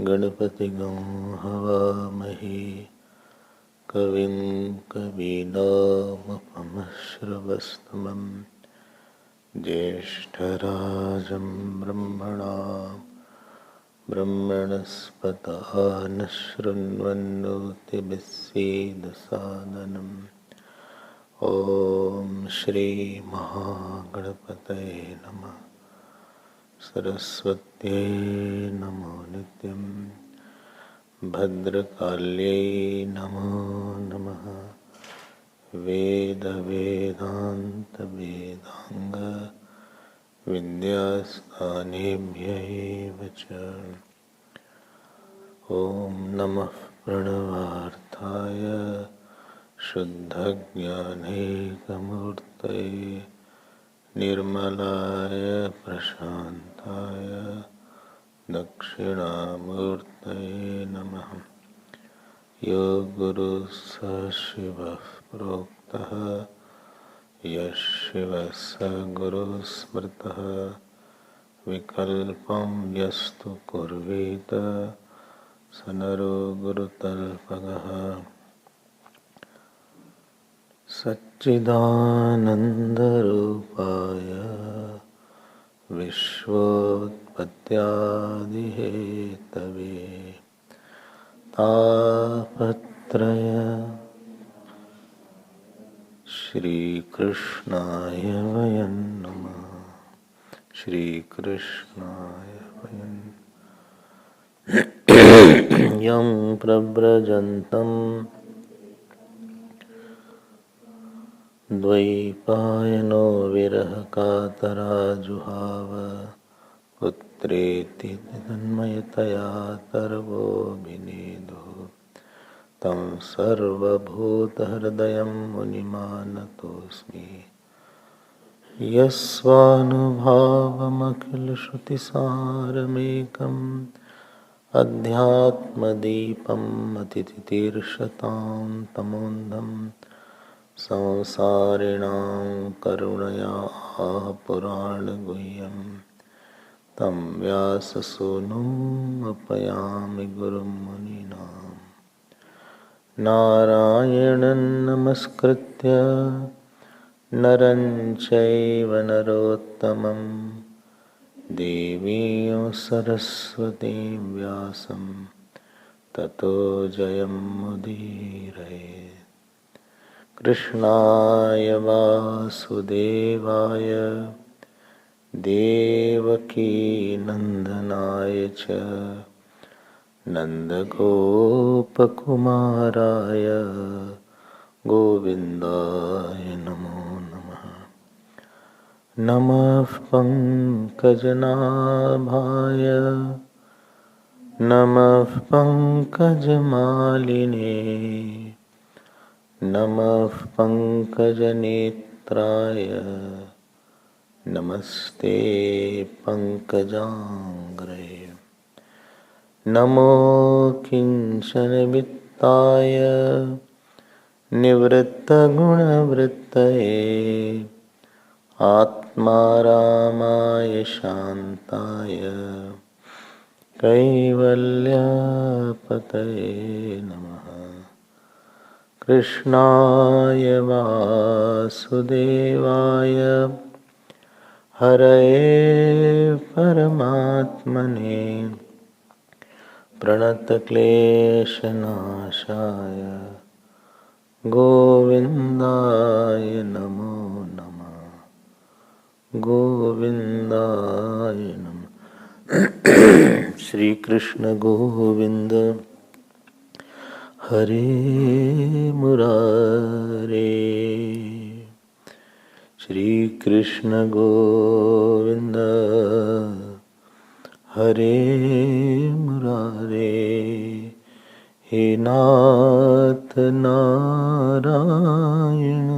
गणपतिगं हवामहे कविं कवीनामुपमश्रवस्तमं ज्येष्ठराजं ब्रह्मणस्पत नः शृण्वन्नोतिभिस्सीदसादनम् ॐ श्रीमहागणपतये नमः। सरस्वत्यै नमो नित्यं भद्रकाल्यै नमो नमः। वेदान्त विद्यास्थानेभ्यैव च। ॐ नमः प्रणवार्थाय शुद्धज्ञानैकमूर्तये निर्मलाय प्रशान्ताय दक्षिणामूर्तये नमः। यो गुरुः स शिवः प्रोक्तः यः शिवः स गुरुः स्मृतः विकल्पं यस्तु कुर्वीत स नरो गुरुतल्पगः। सच्चिदानन्दरूपाय विश्वोत्पत्त्यादिहेतवे तापत्रय श्रीकृष्णाय वयं नमः। श्रीकृष्णाय वयं यं प्रव्रजन्तं द्वैपायनो विरहकातराजुहाव पुत्रेति तन्मयतया तर्वोऽभिनेदुः तं सर्वभूतहृदयं मुनिमानतोऽस्मि। यस्वानुभावमखिलश्रुतिसारमेकम् अध्यात्मदीपम् अतिथितीर्षतां तमोन्धं संसारिणां करुणया पुराणगुह्यं तं व्याससूनुम् उपयामि गुरुं मुनीनां। नारायणं नमस्कृत्य नरं चैव नरोत्तमं देवीं सरस्वतीं व्यासं ततो जयमुदीरये। कृष्णाय वासुदेवाय देवकी नंदनाय च नन्दगोपकुमाराय गोविन्दाय नमो नमः। नमः पंकजनाभाय नमः पंकजमालिने नमः पंकजनेत्राय नमस्ते पंकजांग्रे। नमो किंचनवित्ताय निवृत्तगुणवृत्तये आत्मारामाय शान्ताय कैवल्यपतये नमः। कृष्णाय वासुदेवाय हरये परमात्मने प्रणतक्लेशनाशाय गोविन्दाय नमो नमः। गोविन्दाय नमः। श्री कृष्ण गोविंद हरे मुरारे। श्री कृष्ण गोविंद हरे मुरारे। हे नाथ नारायण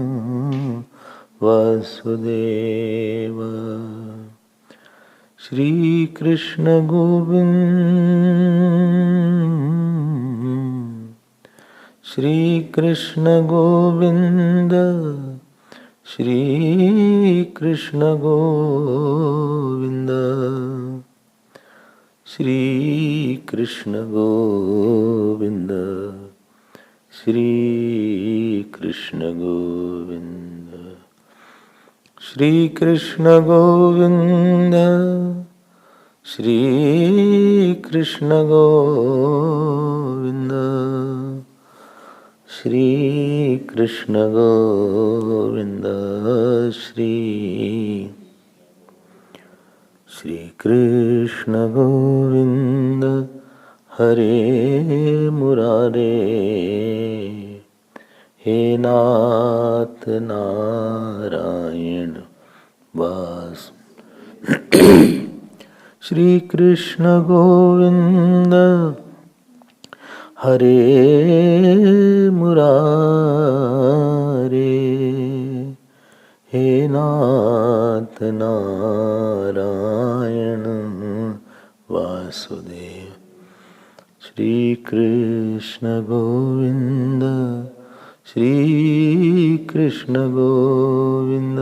वासुदेव। श्री कृष्ण गोविंद श्री कृष्ण गोविंद श्री कृष्ण गोविंद श्री कृष्ण गोविंद श्री कृष्ण गोविंद श्री कृष्ण गोविंद श्री कृष्ण गोविंद श्री कृष्ण गोविंद श्री कृष्ण गोविंद हरे मुरारे। हे नाथ नारायण वास। श्री कृष्ण गोविंद हरे मुरारे। हे नाथ नारायण वासुदेव। श्री कृष्ण गोविंद श्री कृष्ण गोविंद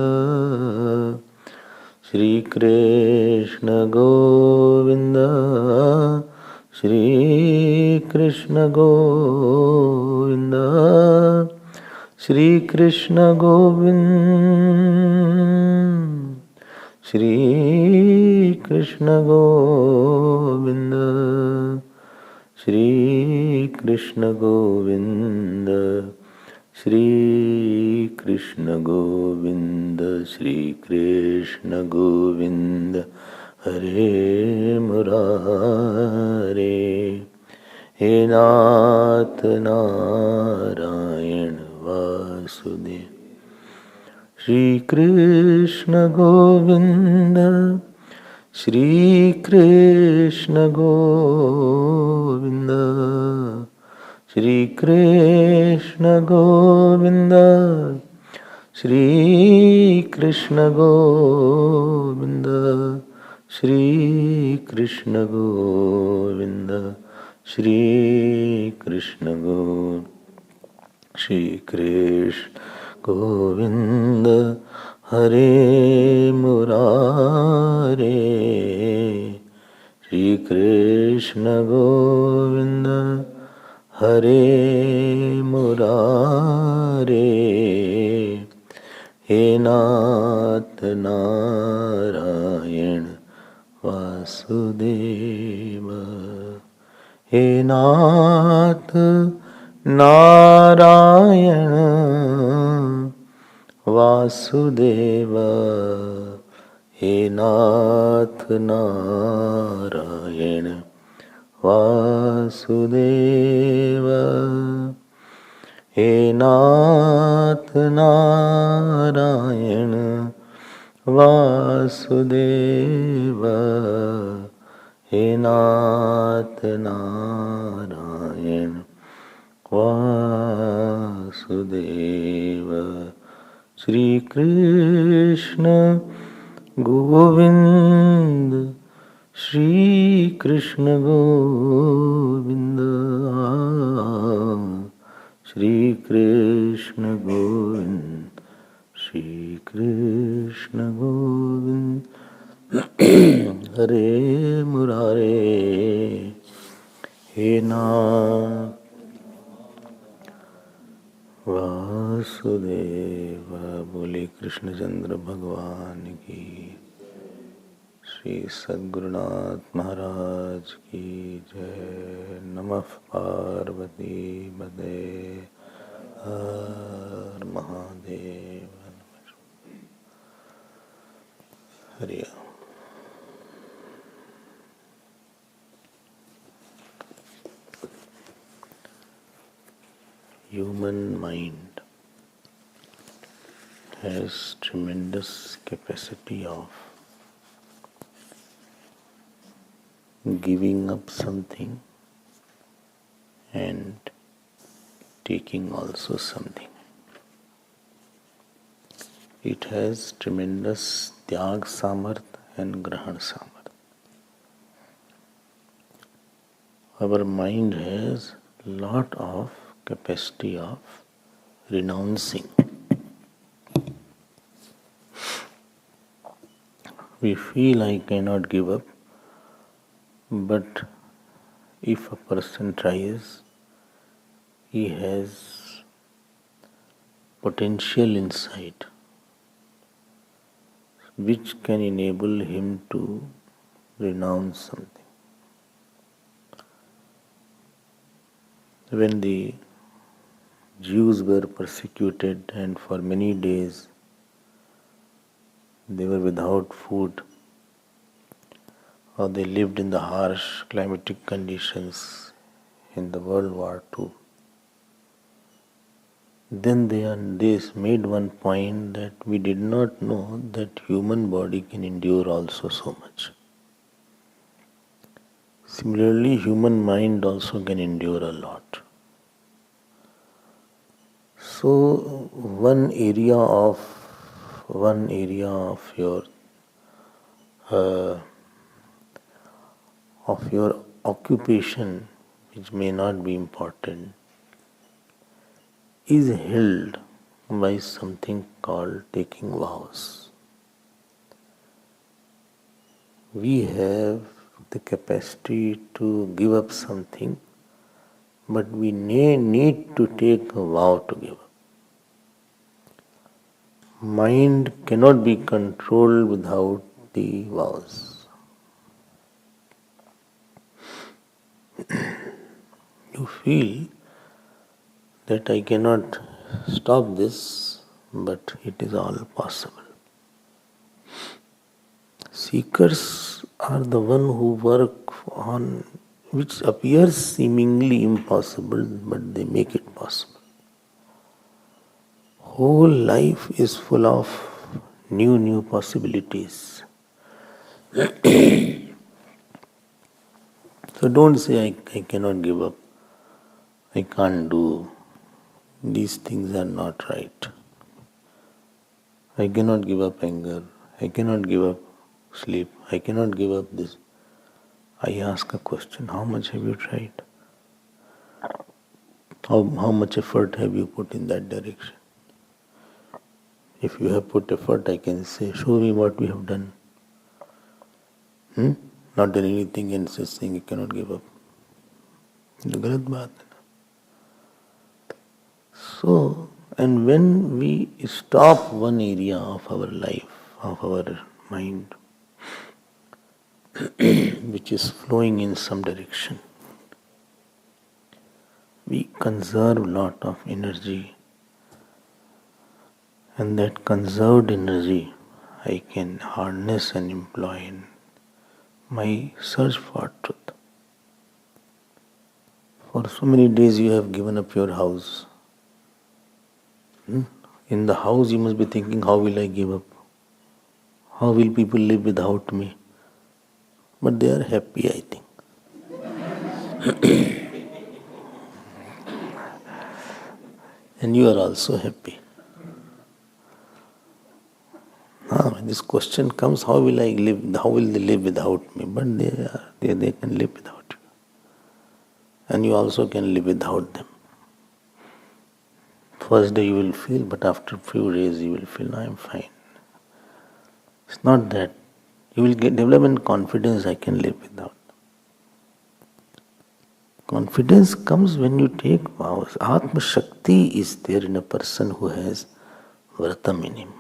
श्री कृष्ण गोविंद श्री कृष्ण गोविंद श्री कृष्ण गोविंद श्री कृष्ण गोविंद श्री कृष्ण गोविंद श्री कृष्ण गोविंद श्री कृष्ण गोविंद हरे मुरारे। हे नाथ नारायण वासुदेव। श्री कृष्ण गोविंद श्री कृष्ण गोविंद श्री कृष्ण गोविंद श्री कृष्ण गोविंद श्री कृष्ण गोविंद श्री कृष्ण श्री कृष्ण गोविंद हरे मुरारे। श्री कृष्ण गोविंद हरे मुरारे। हे नाथ नारायण वासुदेव। हे नाथ नारायण वासुदेव। हे नाथ नारायण वासुदेव, हे नाथ नारायण वासुदेव, हे नाथ नारायण वासुदेव। श्री कृष्ण गोविंद, श्री कृष्ण गोविंद, श्री कृष्ण गोविंद, श्री कृष्ण गोविंद। हरे मुरारे, हे नाथ वासुदेव। बोले कृष्णचंद्र भगवान की, श्री सद्गुरुनाथ महाराज की जय। नमः पार्वती पते, हर महादेव। हरि ओम। Human mind has tremendous capacity of giving up something and taking also something. It has tremendous tyag samarth and grahan samarth. Our mind has lot of capacity of renouncing. We feel I cannot give up, but if a person tries, he has potential inside which can enable him to renounce something. When the Jews were persecuted and for many days they were without food, or they lived in the harsh climatic conditions in the World War II, then they made one point that we did not know that human body can endure also so much. Similarly, human mind also can endure a lot. So one area of uh, your occupation, which may not be important, is held by something called taking vows. We have the capacity to give up something, but we need to take a vow to give up. Mind cannot be controlled without the vows. You feel that I cannot stop this, but it is all possible. Seekers are the one who work on which appears seemingly impossible, but they make it possible. Whole life is full of new possibilities. So don't say I cannot give up, I can't do, these things are not right. I cannot give up anger, I cannot give up sleep, I cannot give up this. I ask a question, how much have you tried? How much effort have you put in that direction? If you have put effort, I can say, show me what we have done. Not done anything and saying you cannot give up. It's a galat baat. So, and when we stop one area of our life, of our mind, which is flowing in some direction, we conserve a lot of energy, and that conserved energy I can harness and employ in my search for truth. For so many days you have given up your house. In the house you must be thinking, how will I give up? How will people live without me? But they are happy, I think. And you are also happy. When this question comes, how will I live? How will they live without me? But they can live without you. And you also can live without them. First day you will feel, but after a few days you will feel, I am fine. It's not that. You will develop confidence, I can live without. Confidence comes when you take vows. Atma Shakti is there in a person who has Vratam in him,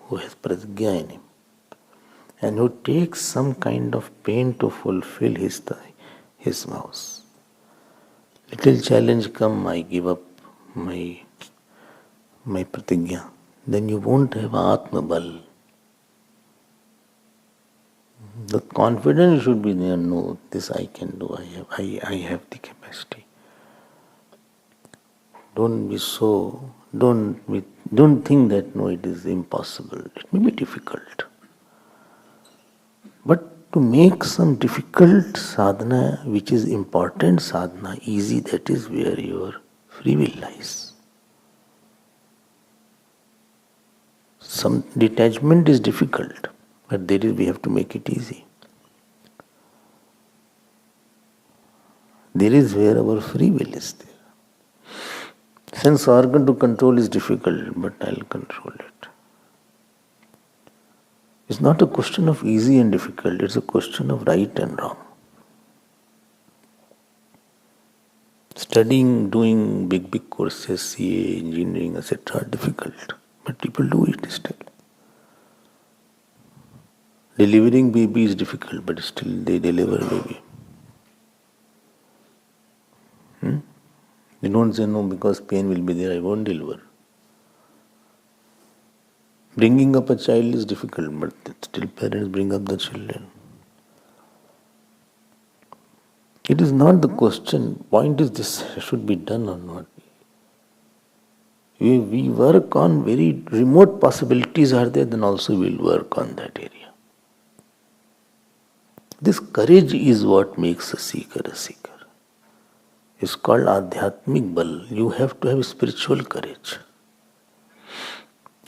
who has Prajna in him, and who takes some kind of pain to fulfill his vows. Little challenge come, I give up my pratigya. Then you won't have Atma Bal. The confidence should be there. No, this I can do. I have the capacity. Don't think that no, it is impossible. It may be difficult. But to make some difficult sadhana, which is important sadhana, easy, that is where your free will lies. Some detachment is difficult, but we have to make it easy. There is where our free will is there. Sense organ to control is difficult, but I'll control it. It's not a question of easy and difficult, it's a question of right and wrong. Studying, doing big courses, CA, engineering, etc. are difficult, but people do it still. Delivering baby is difficult, but still they deliver baby. They don't say no because pain will be there, I won't deliver. Bringing up a child is difficult, but still parents bring up the children. It is not the question. Point is this should be done or not. We work on very remote possibilities are there, then also we will work on that area. This courage is what makes a seeker a seeker. It's called Adhyatmik Bal. You have to have spiritual courage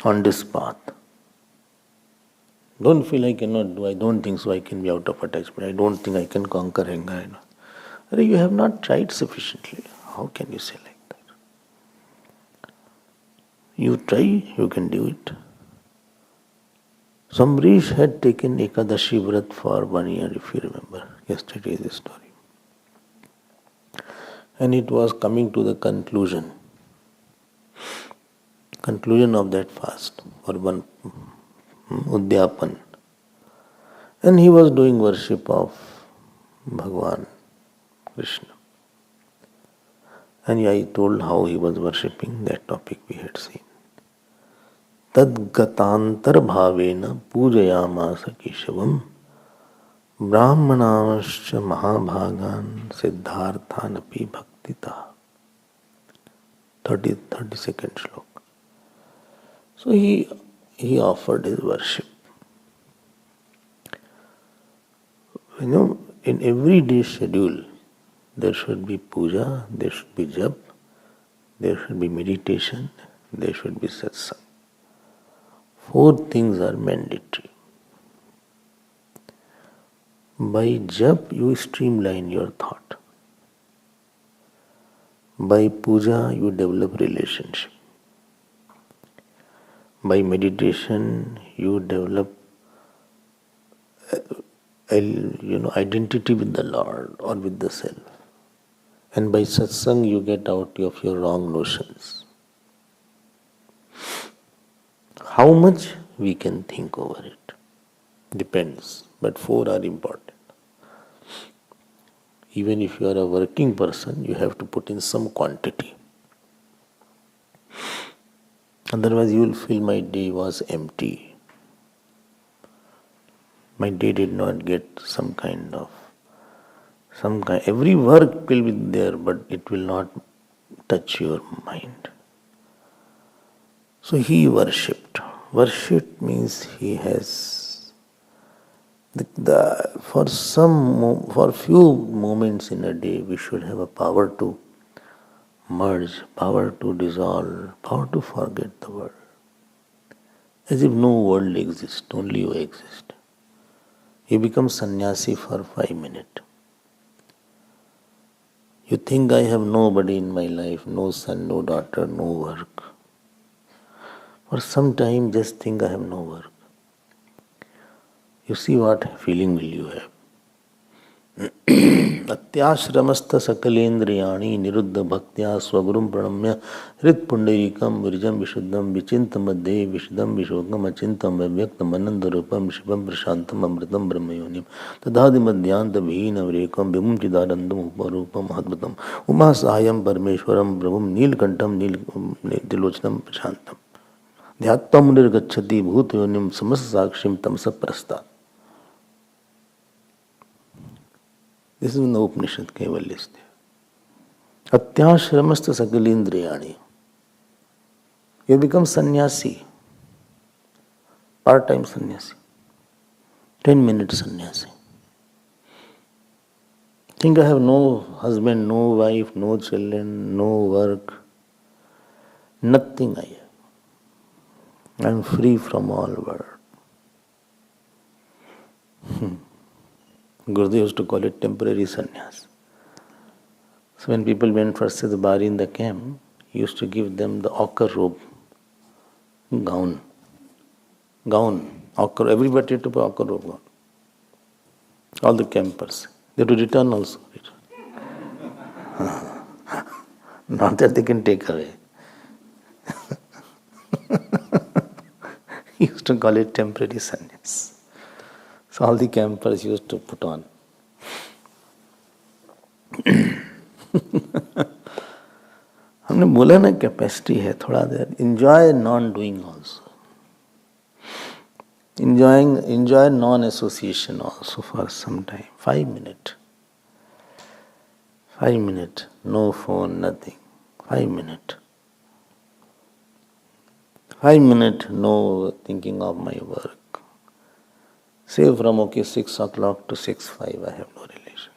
on this path. Don't feel I cannot do, I don't think so, I can be out of attachment, I don't think I can conquer anger. You have not tried sufficiently. How can you say like that? You try, you can do it. Ambarish had taken Ekadashi Vrat for 1 year, if you remember. Yesterday is the story. And it was coming to the conclusion of that fast, or one Udyapan. And he was doing worship of Bhagavan Krishna. And I told how he was worshipping, that topic we had seen. Tadgatantar bhavena pujayamasa keshavam brahmanascha mahabhagan siddharthanapi bhaktita. 32nd slok. So he offered his worship. In every day schedule, there should be puja, there should be jap, there should be meditation, there should be satsang. 4 things are mandatory. By jap, you streamline your thought. By puja, you develop relationship. By meditation, you develop identity with the Lord or with the self. And by satsang, you get out of your wrong notions. How much we can think over it depends, but 4 are important. Even if you are a working person, you have to put in some quantity. Otherwise, you will feel my day was empty. My day did not get every work will be there, but it will not touch your mind. So he worshipped. Worshipped means he has for few moments in a day we should have a power to merge, power to dissolve, power to forget the world. As if no world exists, only you exist. You become sannyasi for 5 minutes. You think I have nobody in my life, no son, no daughter, no work. For some time just think I have no work. You see what feeling will you have. अत्याश्रमस्थ सकलेन्द्रियाणि निरुद्ध भक्त्या स्वगुरुं प्रणम्य हृत्पुण्डरीकं विरजं विशुद्धं विचिन्त मध्ये विशुद्धं विशोकम् अचिन्तं अव्यक्तम् अनन्तरूपं शिवं प्रशान्तं अमृतं ब्रह्मयोनिं तदादि मध्यान्तविहीनवरेकं विमुं चिदानन्दम् उपरूपम् अद्भुतम् उमा सहायं परमेश्वरं प्रभुं नीलकण्ठं नीलतिलोचनं प्रशान्तं ध्यात्वा मुनिर्गच्छति भूतयोनिं समस्त साक्षिं तमसः प्रस्तात्. This is in the Upanishad, Kaivalya is there. Atyashramastha sakalindriyani. You become sannyasi, part-time sannyasi, 10-minute sannyasi. Think I have no husband, no wife, no children, no work, nothing I have. I am free from all world. Gurudev used to call it temporary sannyas. So when people went for Siddhabari in the camp, he used to give them the ochre robe, gown, ochre, everybody had to put ochre robe gown. All the campers. They had to return also. Not that they can take away. He used to call it temporary sannyas. So all the campers used to put on. हमने बोला ना capacity है थोड़ा देर enjoy non-doing also. Enjoy non-association also for some time. 5 minutes. 5 minutes. No phone, nothing. 5 minutes. 5 minutes, no thinking of my work. Say from 6 o'clock to 6:05, I have no relation.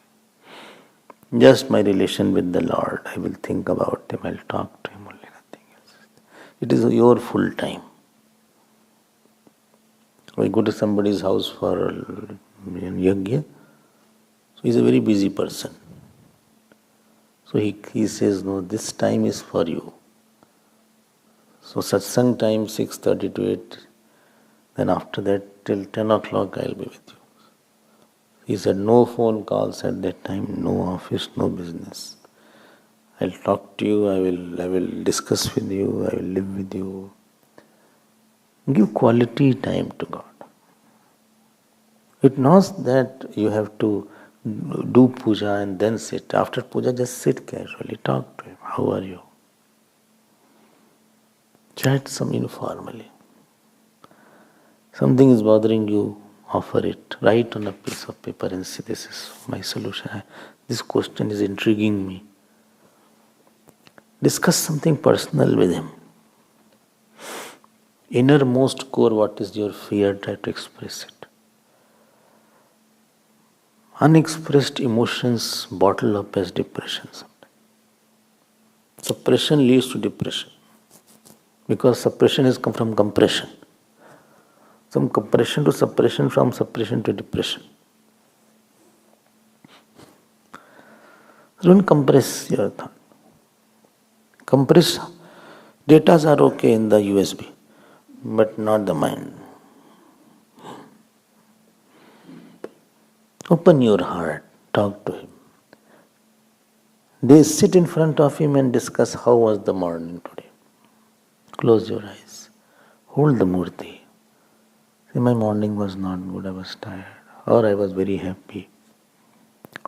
Just my relation with the Lord. I will think about Him, I'll talk to Him, only nothing else. It is your full time. I go to somebody's house for yajna, so he's a very busy person. So he says, no, this time is for you. So satsang time 6:30 to 8. Then after that, till 10 o'clock, I will be with you. He said, no phone calls at that time, no office, no business. I will talk to you, I will discuss with you, I will live with you. Give quality time to God. It knows that you have to do puja and then sit. After puja, just sit casually, talk to Him. How are you? Chat some informally. Something is bothering you, offer it. Write on a piece of paper and say, this is my solution. This question is intriguing me. Discuss something personal with him. Innermost core, what is your fear? Try to express it. Unexpressed emotions bottle up as depression sometimes. Suppression leads to depression. Because suppression has come from compression. From compression to suppression, from suppression to depression. Don't compress your thought. Compress data are okay in the USB, but not the mind. Open your heart, talk to Him. They sit in front of Him and discuss how was the morning today. Close your eyes. Hold the murti. Say, my morning was not good, I was tired, or I was very happy,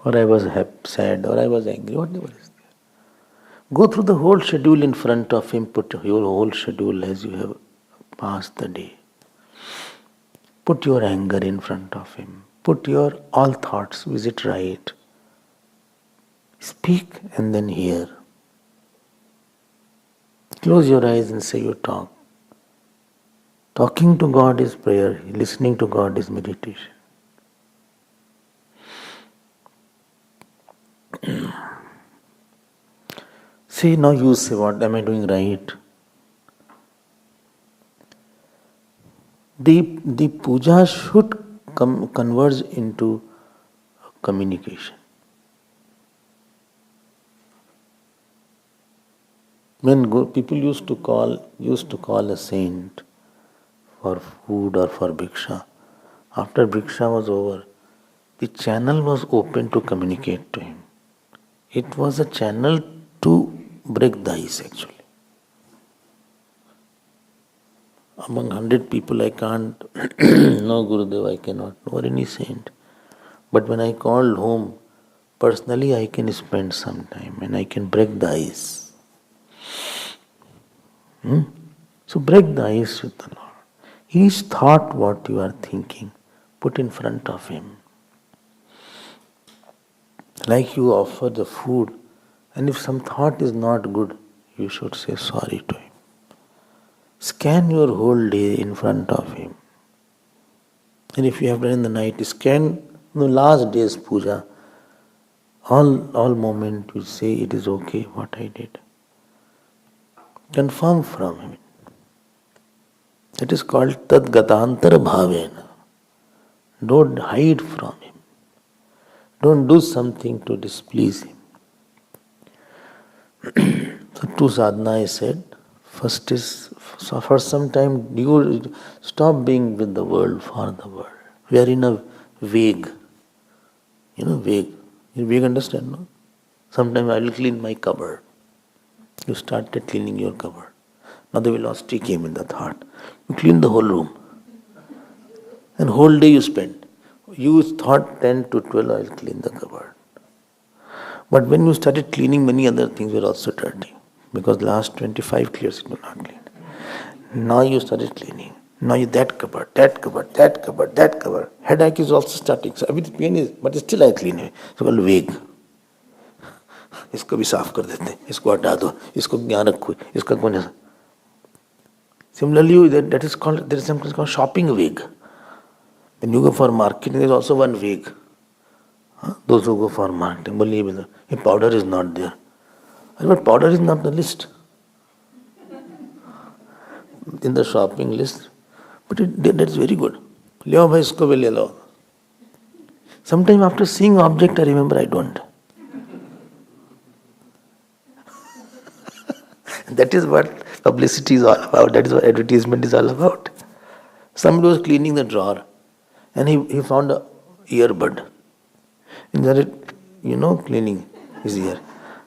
or I was sad, or I was angry, whatever is there. Go through the whole schedule in front of Him, put your whole schedule as you have passed the day. Put your anger in front of Him. Put your all thoughts, is it right? Speak and then hear. Close your eyes and say you talk. Talking to God is prayer. Listening to God is meditation. See, now you say, what am I doing right? The puja should converge into communication. When people used to call a saint for food or for bhiksha, after bhiksha was over, the channel was open to communicate to him. It was a channel to break the ice actually. Among 100 people I can't, no Gurudev, I cannot, nor any saint. But when I called home, personally I can spend some time and I can break the ice. So break the ice with the Lord. Each thought what you are thinking, put in front of Him. Like you offer the food, and if some thought is not good, you should say sorry to Him. Scan your whole day in front of Him. And if you have done in the night, scan the last day's puja. All moment you say it is okay what I did. Confirm from Him. That is called tad gatantar bhavena. Don't hide from Him. Don't do something to displease Him. So two sadhana I said. First is, so for some time you stop being with the world, for the world. We are in a vague. Vague. You vague understand, no? Sometime I will clean my cupboard. You started cleaning your cupboard. Now the velocity came in the thought. You clean the whole room. And whole day you spent. You thought 10 to 12 I will clean the cupboard. But when you started cleaning, many other things were also dirty. Because last 25 years you were not cleaned. Now you started cleaning. Now you that cupboard, that cupboard, that cupboard, that cupboard. Headache is also starting. So everything pain is, but still I clean it. So called vague. इसको भी साफ कर देते, इसको हटा दो, इसको ज्ञान रखो, इसका कौन है? Similarly, that is called, there is something called shopping vague. When you go for marketing, there is also one vague. Those who go for marketing, believe me, if powder is not there. But powder is not the list. In the shopping list. But that is very good. Leo bhai isko bhi le lo. Sometimes after seeing object, I remember I don't. That is what publicity is all about. That is what advertisement is all about. Somebody was cleaning the drawer and he found a earbud. And that, cleaning his ear.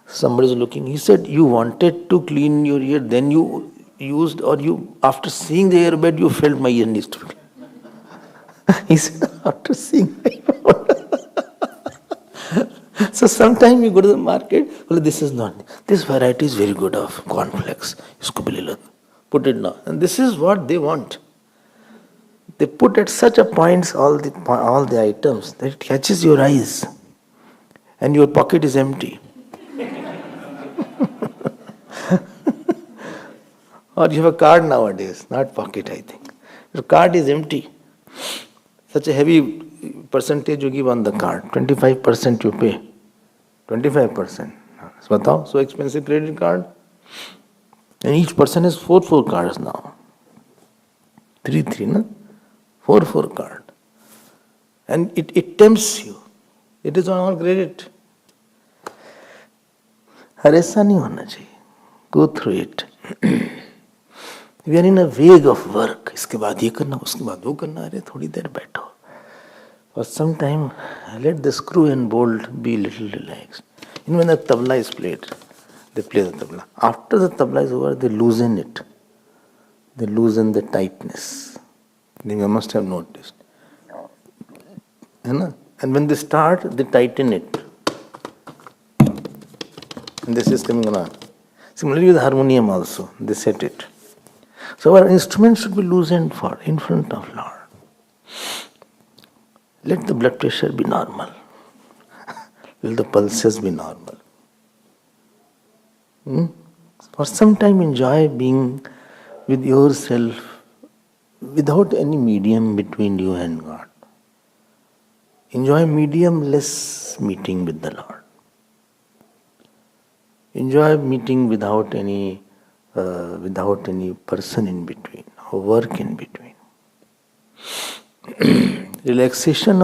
Somebody is looking. He said, you wanted to clean your ear, then you used, or you, after seeing the earbud, you felt my ear needs to be clean. He said, after seeing my earbud. So sometimes you go to the market, well, this is not, this variety is very good of cornflakes. Put it now. And this is what they want. They put at such a points all the items that it catches your eyes. And your pocket is empty. Or you have a card nowadays, not pocket, I think. Your card is empty. Such a heavy percentage you give on the card. 25% you pay. 25%. So expensive credit card. And each person has 4 cards now. 3, no? 4 card. And it tempts you. It is on all credit. ऐसा नहीं होना चाहिए. Go through it. We are in a vague of work. इसके बाद ये करना, उसके बाद वो करना. अरे थोड़ी देर बैठो. For some time, let the screw and bolt be little relaxed. When the tabla is played, they play the tabla. After the tabla is over, they loosen it. They loosen the tightness. You must have noticed. And when they start, they tighten it. And this is coming on. Similarly with harmonium also, they set it. So our instrument should be loosened in front of Lord. Let the blood pressure be normal. Let the pulses be normal. For some time enjoy being with yourself without any medium between you and God. Enjoy medium-less meeting with the Lord. Enjoy meeting without any person in between or work in between. Relaxation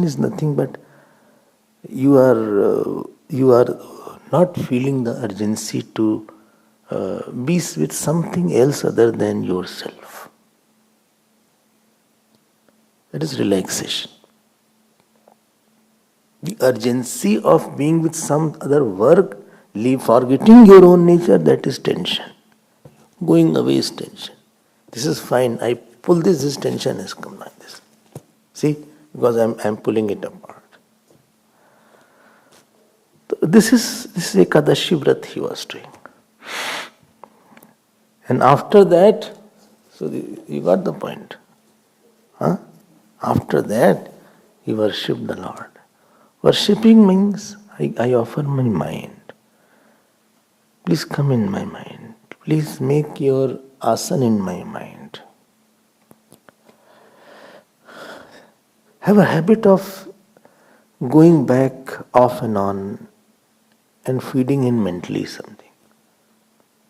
is nothing but you are not feeling the urgency to be with something else other than yourself. That is relaxation. The urgency of being with some other work, forgetting your own nature, that is tension. Going away is tension. This is fine. I pull this tension has come like this. See, because I'm pulling it apart. This is Ekadashi Vrat he was doing. And after that, you got the point. Huh? After that, he worshipped the Lord. Worshipping means I offer my mind. Please come in my mind. Please make your asana in my mind. Have a habit of going back off and on and feeding him mentally something.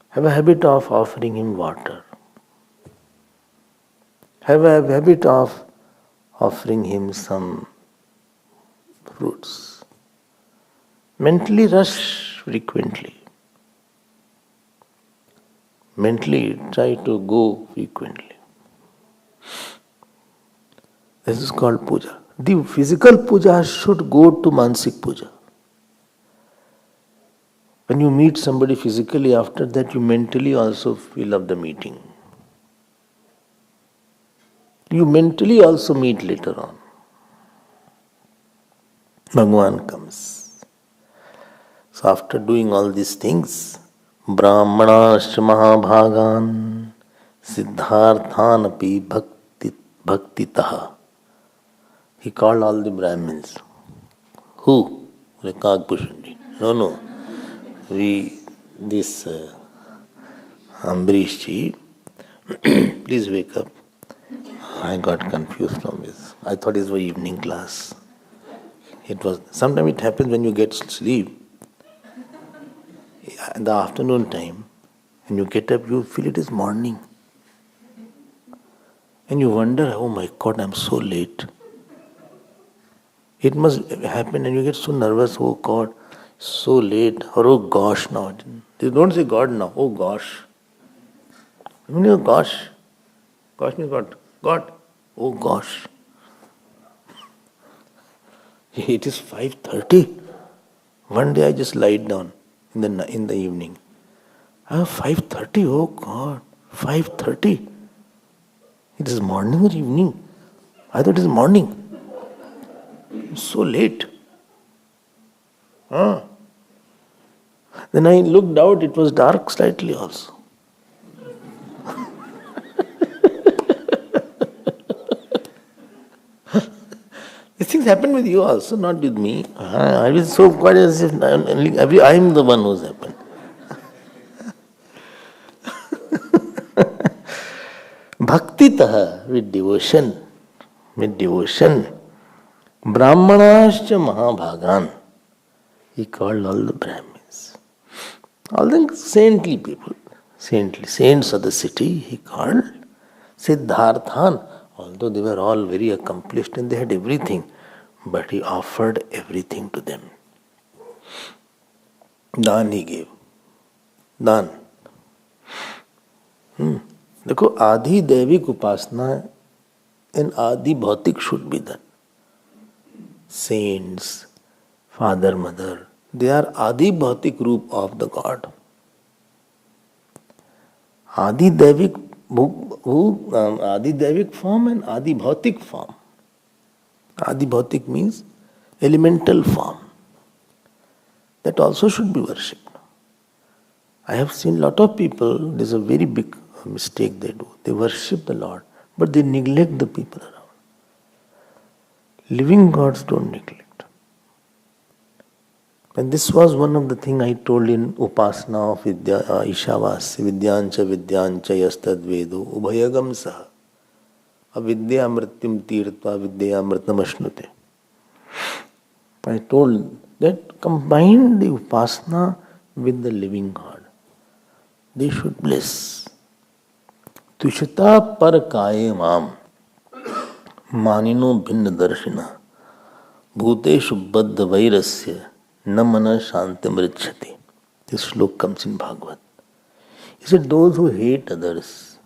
Have a habit of offering him water. Have a habit of offering him some fruits. Mentally rush frequently. Mentally try to go frequently. This is called puja. The physical puja should go to mansik puja. When you meet somebody physically, after that you mentally also fill up the meeting. You mentally also meet later on. Bhagavan comes. So after doing all these things, Brahmanascha Mahabhagan Siddharthan api bhaktitaha. He called all the Brahmins. Who? No. This Ambarish ji, please wake up. I got confused from this. I thought it was evening class. Sometimes it happens when you get sleep. In the afternoon time, when you get up, you feel it is morning. And you wonder, oh my God, I'm so late. It must happen and you get so nervous, oh God, so late, or oh gosh now. They don't say God now, oh gosh. You know gosh? Gosh means what? God. Oh gosh. It is 5:30. One day I just lied down in the evening. 5:30, oh God, 5:30. It is morning or evening? I thought it is morning. So late. Then I looked out, it was dark slightly also. These things happen with you also, not with me. I was so quiet as if I am the one who's happened. Bhaktitaha, with devotion. Brahmanascha Mahabhagan. He called all the Brahmins. All the saintly people, saints of the city, he called Siddharthan. Although they were all very accomplished and they had everything, but he offered everything to them. दान ही gave. दान. देखो आदि दैविक उपासना and आदि भौतिक should be done. Saints, father, mother, they are आदि भौतिक रूप of the God. आदि दैविक आदि दैविक form and आदि भौतिक form. आदि भौतिक means elemental form. That also should be worshipped. I have seen lot of people, there's a very big mistake they do. They worship the Lord, but they neglect the people around. Living gods don't neglect. And this was one of the things I told in Upasana of Vidya, Ishavas, Vidyancha Vidyancha Yastad Vedu, Ubhayagam Saha, Avidya Amrityam Tirtva Vidya Amritam Ashnute. I told that combine the Upasana with the living God. They should bless. Tushita par kaye mam, manino bhinna darshina, bhuteshu baddha vairasya, namana shantim richati. This slok comes in Bhagavat. He said, those who hate others,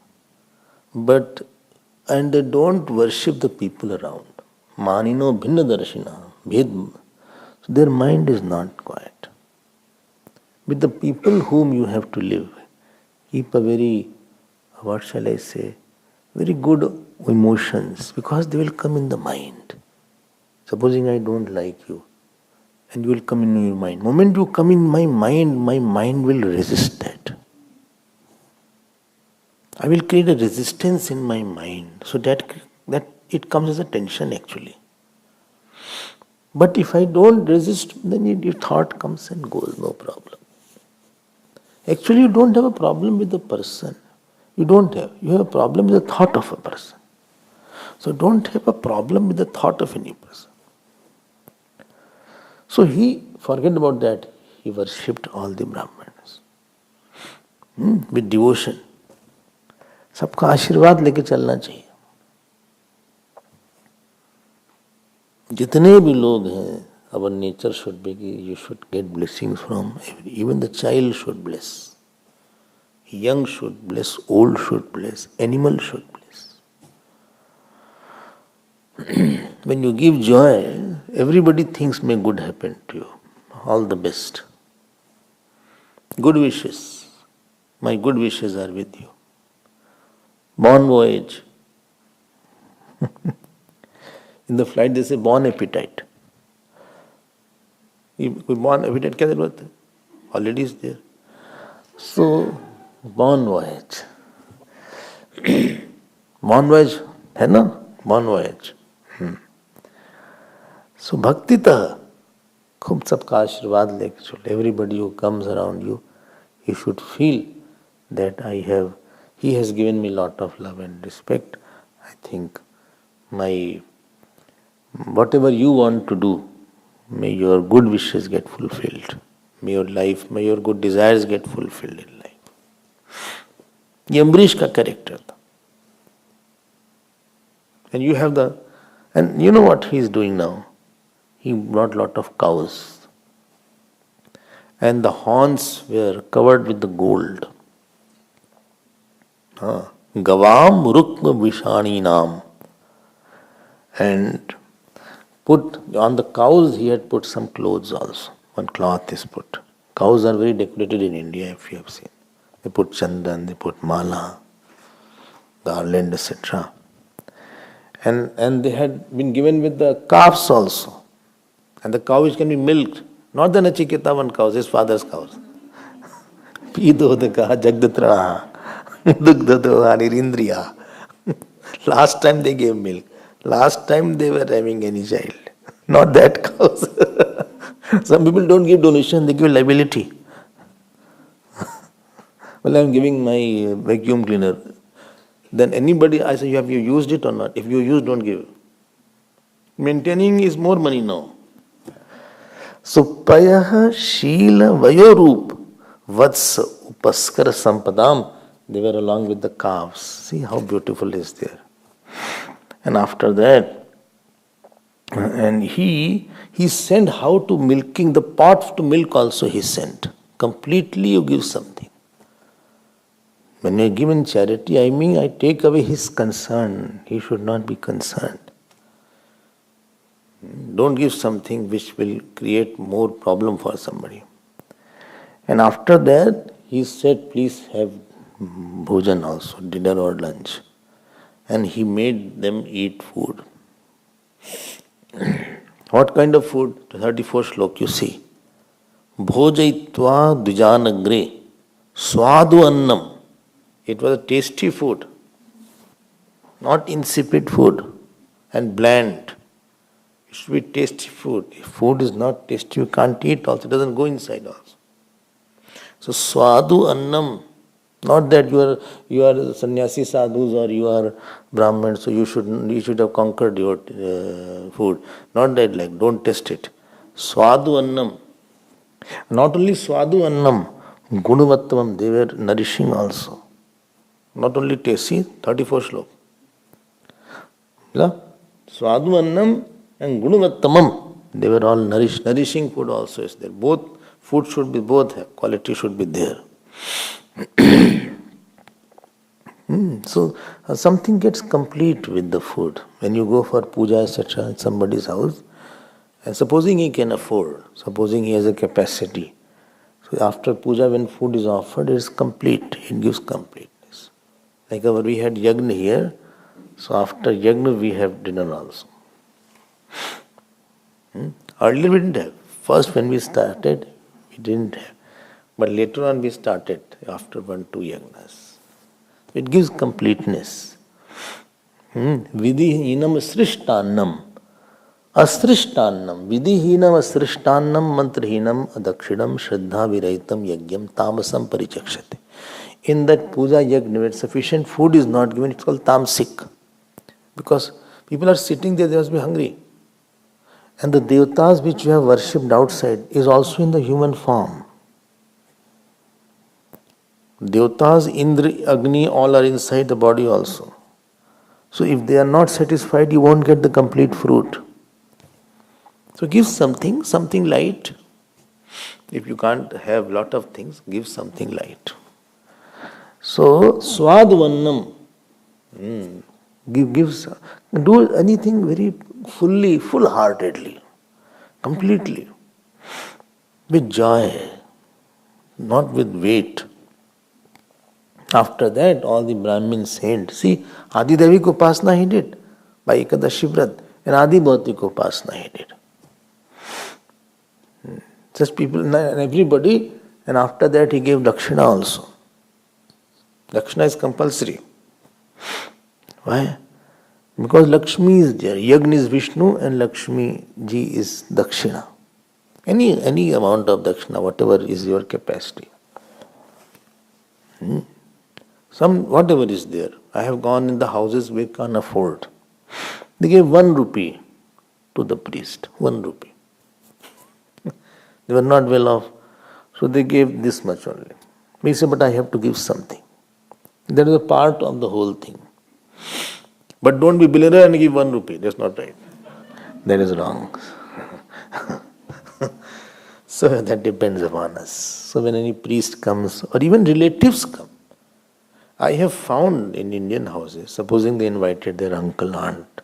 and they don't worship the people around, manino bhinna darshina, bhed, so their mind is not quiet. With the people whom you have to live, keep a very, what shall I say, very good emotions, because they will come in the mind. Supposing I don't like you, and you will come in your mind. Moment you come in my mind will resist that. I will create a resistance in my mind, so that it comes as a tension actually. But if I don't resist, then your thought comes and goes, no problem. Actually, you don't have a problem with the person. You have a problem with the thought of a person. So don't have a problem with the thought of any person. So forget about that, he worshipped all the Brahmanas with devotion. सबका आशीर्वाद लेके चलना चाहिए. जितने भी लोग हैं, our nature should be, you should get blessings from every, even the child should bless. Young should bless, old should bless, animal should bless. When you give joy, everybody thinks may good happen to you. All the best. Good wishes. My good wishes are with you. Bon voyage. In the flight they say bon appetite. Bon appetite क्या जरूरत है? Already is there. So bon voyage. Bon voyage है ना? Bon voyage. So bhaktita, खूब सबका आशीर्वाद लेके चलो. Everybody who comes around you, you should feel that he has given me lot of love and respect. I think whatever you want to do, may your good wishes get fulfilled. May your good desires get fulfilled in life. ये अम्बरीश का character था. And you know what he is doing now? He brought lot of cows. And the horns were covered with the gold. Gavam rukma vishani nam. And put on the cows he had put some clothes also. One cloth is put. Cows are very decorated in India, if you have seen. They put chandan, they put mala, garland, etc. And they had been given with the calves also. And the cow which can be milked, not the Nachiketa one cows, his father's cows. Pido deka jagdatra, dugdado anirindriya. Last time they gave milk. Last time they were having any child. Not that cows. Some people don't give donation, they give liability. Well, I'm giving my vacuum cleaner. Then anybody, I say, have you used it or not? If you used, don't give. Maintaining is more money now. So, payaha shila vayorup vatsa upaskara sampadam. They were along with the calves. See how beautiful is there. And after that, and he sent how to milking, the pot to milk also he sent. Completely you give something. When you give in charity, I take away his concern. He should not be concerned. Don't give something which will create more problem for somebody. And after that, he said, please have bhojan also, dinner or lunch. And he made them eat food. What kind of food? 34 slok you see. Bhojayitva dujanagre swadu annam. It was a tasty food, not insipid food and bland. It should be tasty food. If food is not tasty, you can't eat also. It doesn't go inside also. So swadu annam, not that you are sannyasi sadhus or you are brahman, so you should have conquered your food. Not that, like, don't test it. Swadu annam. Not only swadu annam, gunavattamam, they were nourishing also. Not only tasty, 34 slok. Swadu annam and gunavattamam, they were all nourishing food also is there. Both food should be quality should be there. So something gets complete with the food. When you go for puja, etc., at somebody's house, and supposing he can afford, supposing he has a capacity, so after puja when food is offered, it is complete, it gives completeness. Like we had yagna here, so after yagna we have dinner also. Earlier we didn't have. First when we started, we didn't have. But later on we started after 1-2 yagnas. It gives completeness. Vidihinam srishtannam. Asrishtannam. Vidihinam asrishtannam mantrahinam adakshinam shraddha virahitam yagyam tamasam parichakshate. In that puja yagna where sufficient food is not given, it's called tamsik. Because people are sitting there, they must be hungry. And the devatas which you have worshipped outside is also in the human form. Devatas, Indra, Agni, all are inside the body also. So if they are not satisfied, you won't get the complete fruit. So give something light. If you can't have lot of things, give something light. So swadvannam, do anything very fully, full-heartedly, completely, with joy, not with weight. After that, all the Brahmins said, see, Adi Devi ko upasana he did by Ekadashi Vrat, and Adi Bhauti ko upasana he did. Just people, and everybody, and after that he gave Dakshina also. Dakshina is compulsory. Why? Because Lakshmi is there. Yagna is Vishnu and Lakshmi ji is Dakshina. Any amount of Dakshina, whatever is your capacity. Whatever is there. I have gone in the houses we can't afford. They gave 1 rupee to the priest. 1 rupee. They were not well off. So they gave this much only. He said, but I have to give something. That is a part of the whole thing. But don't be billionaire and give 1 rupee. That's not right. That is wrong. So that depends upon us. So when any priest comes, or even relatives come, I have found in Indian houses, supposing they invited their uncle, aunt,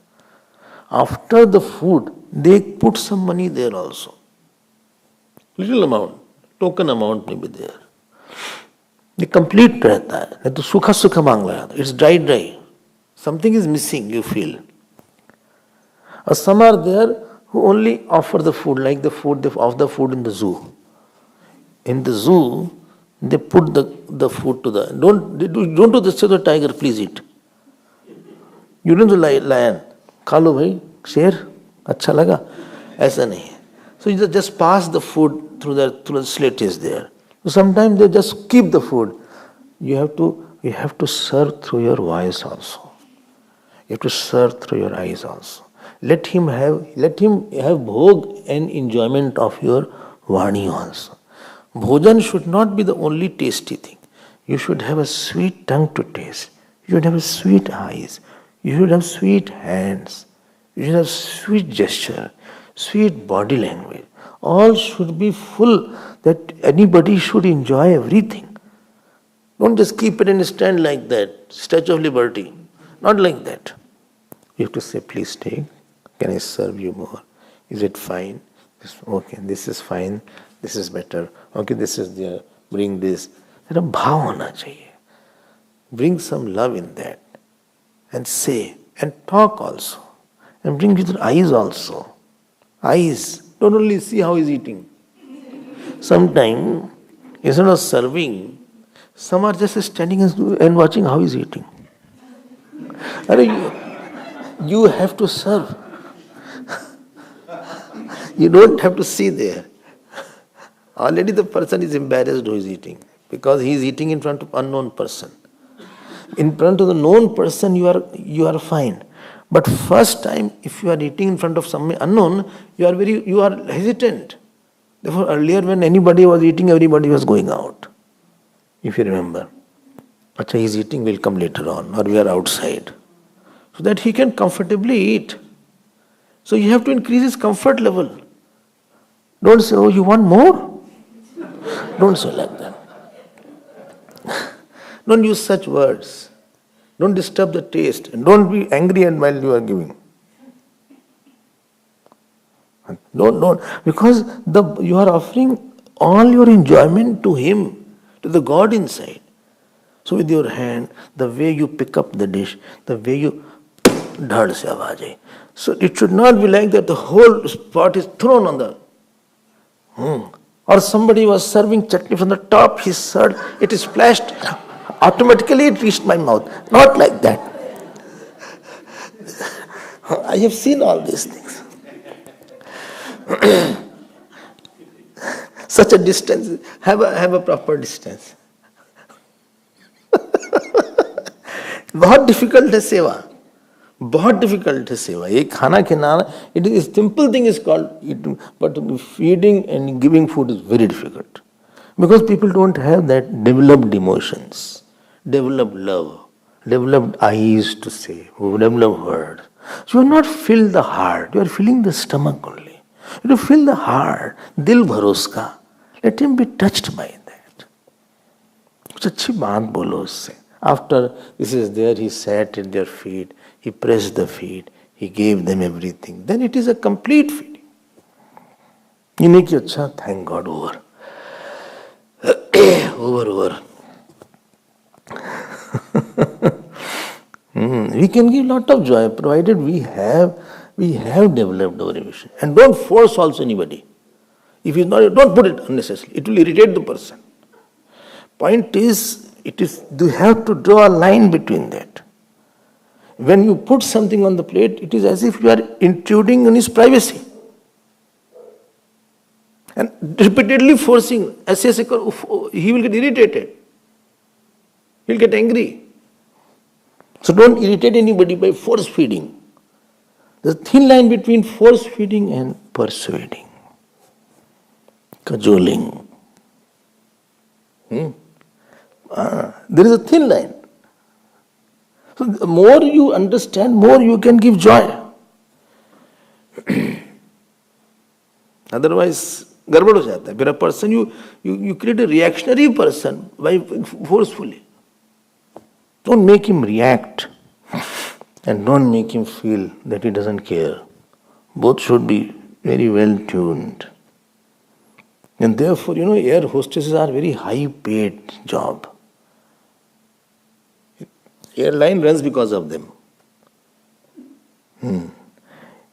after the food, they put some money there also. Little amount, token amount may be there. The complete रहता है, नहीं तो सूखा सूखा मांग रहा है. It's dry. Something is missing, you feel. Or some are there who only offer the food, like the food, they offer the food in the zoo. In the zoo, they put the food to the... Don't do this to the tiger, please eat. You don't do lion. खा लो भाई, शेर, अच्छा लगा. ऐसा नहीं. So you just pass the food through the slit is there. So sometimes they just keep the food. You have to serve through your voice also. You have to serve through your eyes also. Let him have bhog and enjoyment of your vani also. Bhojan should not be the only tasty thing. You should have a sweet tongue to taste. You should have sweet eyes. You should have sweet hands. You should have sweet gesture, sweet body language. All should be full, that anybody should enjoy everything. Don't just keep it and stand like that, Statue of Liberty. Not like that. You have to say, please take. Can I serve you more? Is it fine? Okay, this is fine. This is better. Okay, this is there. Bring this. There bhav hona chahiye. Bring some love in that. And say. And talk also. And bring with your eyes also. Eyes. Don't only see how he's eating. Sometimes, instead of serving, some are just standing and watching how he's eating. You have to serve. You don't have to see there. Already the person is embarrassed who is eating, because he is eating in front of unknown person. In front of the known person you are fine. But first time if you are eating in front of someone unknown, you are hesitant. Therefore earlier when anybody was eating, everybody was going out. If you remember. Acha, he is eating, will come later on, or we are outside. So that he can comfortably eat. So you have to increase his comfort level. Don't say, oh, you want more? Don't say like that. Don't use such words. Don't disturb the taste. And don't be angry while you are giving. Don't. Because you are offering all your enjoyment to him, to the God inside. So with your hand, the way you pick up the dish, the way you dhad se awaaz hai. So it should not be like that the whole pot is thrown on the Or somebody was serving chutney from the top, he served, it is splashed, automatically it reached my mouth. Not like that. I have seen all these things. Such a distance, have a proper distance. बहुत difficult है सेवा, बहुत difficult है सेवा. ये खाना खिलाना, it is simple thing is called eating, but feeding and giving food is very difficult, because people don't have that developed emotions, developed love, developed eyes to say, developed words. So you are not filled the heart, you are filling the stomach only. You have to fill the heart, dil bharo uska. Let him be touched by that. कुछ अच्छी बात बोलो उससे. After this is there, he sat at their feet, he pressed the feet, he gave them everything. Then it is a complete feeding. You make your acha, thank God, over. over. We can give lot of joy, provided we have developed our emotion. And don't force also anybody. If it's not, don't put it unnecessarily. It will irritate the person. Point is, you have to draw a line between that. When you put something on the plate, it is as if you are intruding on his privacy. And repeatedly forcing, he will get irritated. He will get angry. So don't irritate anybody by force feeding. There's a thin line between force feeding and persuading, cajoling. There is a thin line. So the more you understand, more you can give joy. Otherwise, garbad ho jata hai. If a person, you create a reactionary person by forcefully. Don't make him react and don't make him feel that he doesn't care. Both should be very well tuned. And therefore, air hostesses are very high paid job. Airline runs because of them.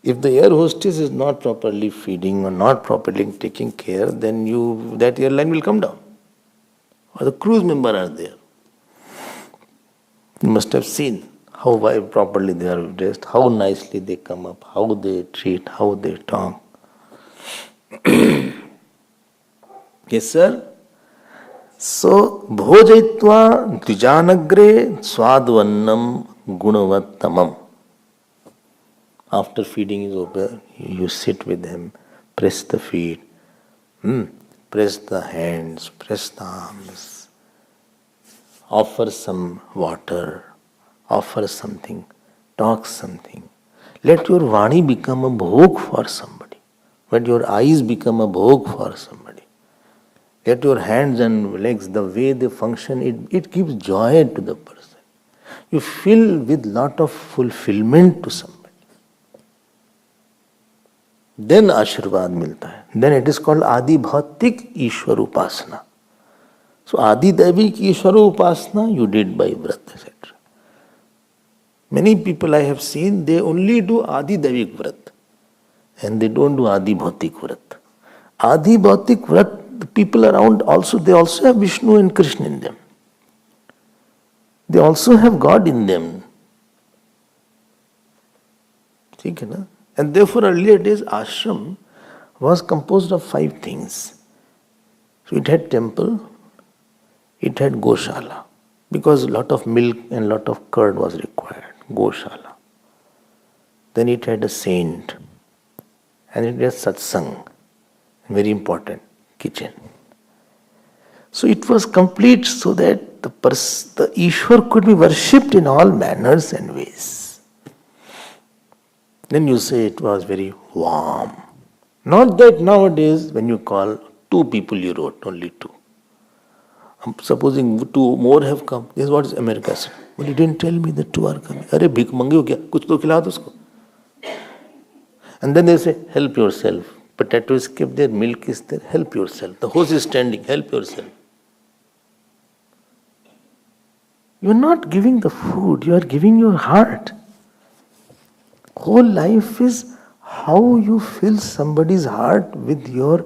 If the air hostess is not properly feeding or not properly taking care, then that airline will come down. Or the cruise member are there. You must have seen how properly they are dressed, how nicely they come up, how they treat, how they talk. Yes, sir? So, bhojayitva dvijanagre swadvannam gunavattamam. After feeding is over, you sit with them, press the feet, press the hands, press the arms, offer some water, offer something, talk something. Let your vani become a bhog for somebody. Let your eyes become a bhog for somebody. Let your hands and legs, the way they function, it gives joy to the person. You feel with lot of fulfillment to somebody. Then Ashirvad milta hai. Then it is called Adi Bhautik Ishwar Upasana. So Adi Daivik Ishwar Upasana you did by Vrat, etc. Many people I have seen, they only do Adi Daivik Vrat and they don't do Adi Bhautik Vrat. Adi Bhautik Vrat, the people around they also have Vishnu and Krishna in them. They also have God in them. And therefore earlier days ashram was composed of 5 things. So it had temple, it had Goshala, because a lot of milk and lot of curd was required, Goshala. Then it had a saint, and it had satsang, very important, kitchen. So it was complete so that the Ishwar could be worshipped in all manners and ways. Then you say it was very warm. Not that nowadays when you call 2 people you wrote, only 2. Supposing 2 more have come, this is what America said. But you didn't tell me that 2 are coming. Arey bhik mangi ho kya? Kuch to khila do usko. And then they say, help yourself. Potato is kept there, milk is there, help yourself. The host is standing, help yourself. You are not giving the food, you are giving your heart. Whole life is how you fill somebody's heart with your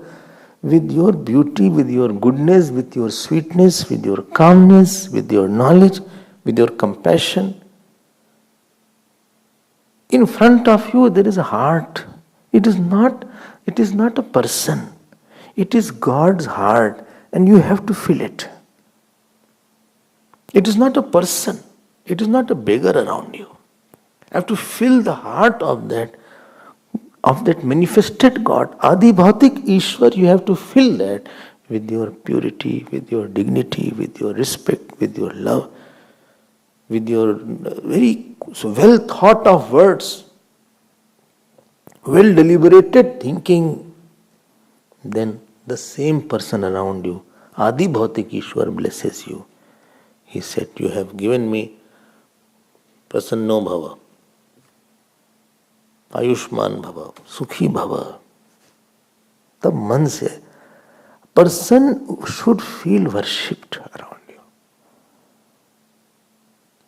beauty, with your goodness, with your sweetness, with your calmness, with your knowledge, with your compassion. In front of you there is a heart. It is not a person. It is God's heart, and you have to feel it. It is not a person. It is not a beggar around you. You have to feel the heart of that manifested God. Adi Bhautik Ishwar, you have to fill that with your purity, with your dignity, with your respect, with your love, with your very well thought of words, well deliberated thinking. Then the same person around you, Adi Bhautik Ishwar, blesses you. He said, you have given me Prasanno Bhava, Ayushman Bhava, Sukhi Bhava. The man se, person should feel worshipped around you.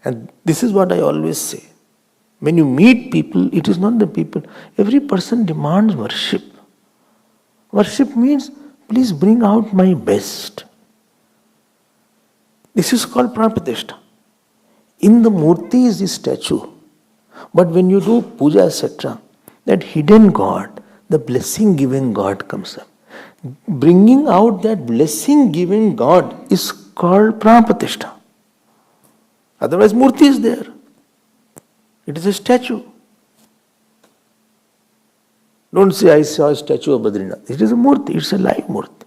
And this is what I always say. When you meet people, it is not the people. Every person demands worship. Worship means, please bring out my best. This is called Pranapratishta. In the murti is the statue. But when you do puja, etc., that hidden God, the blessing giving God comes up. Bringing out that blessing giving God is called Pranapratishta. Otherwise, murti is there. It is a statue. Don't say, I saw a statue of Badrinath. It is a murti, it's a live murti.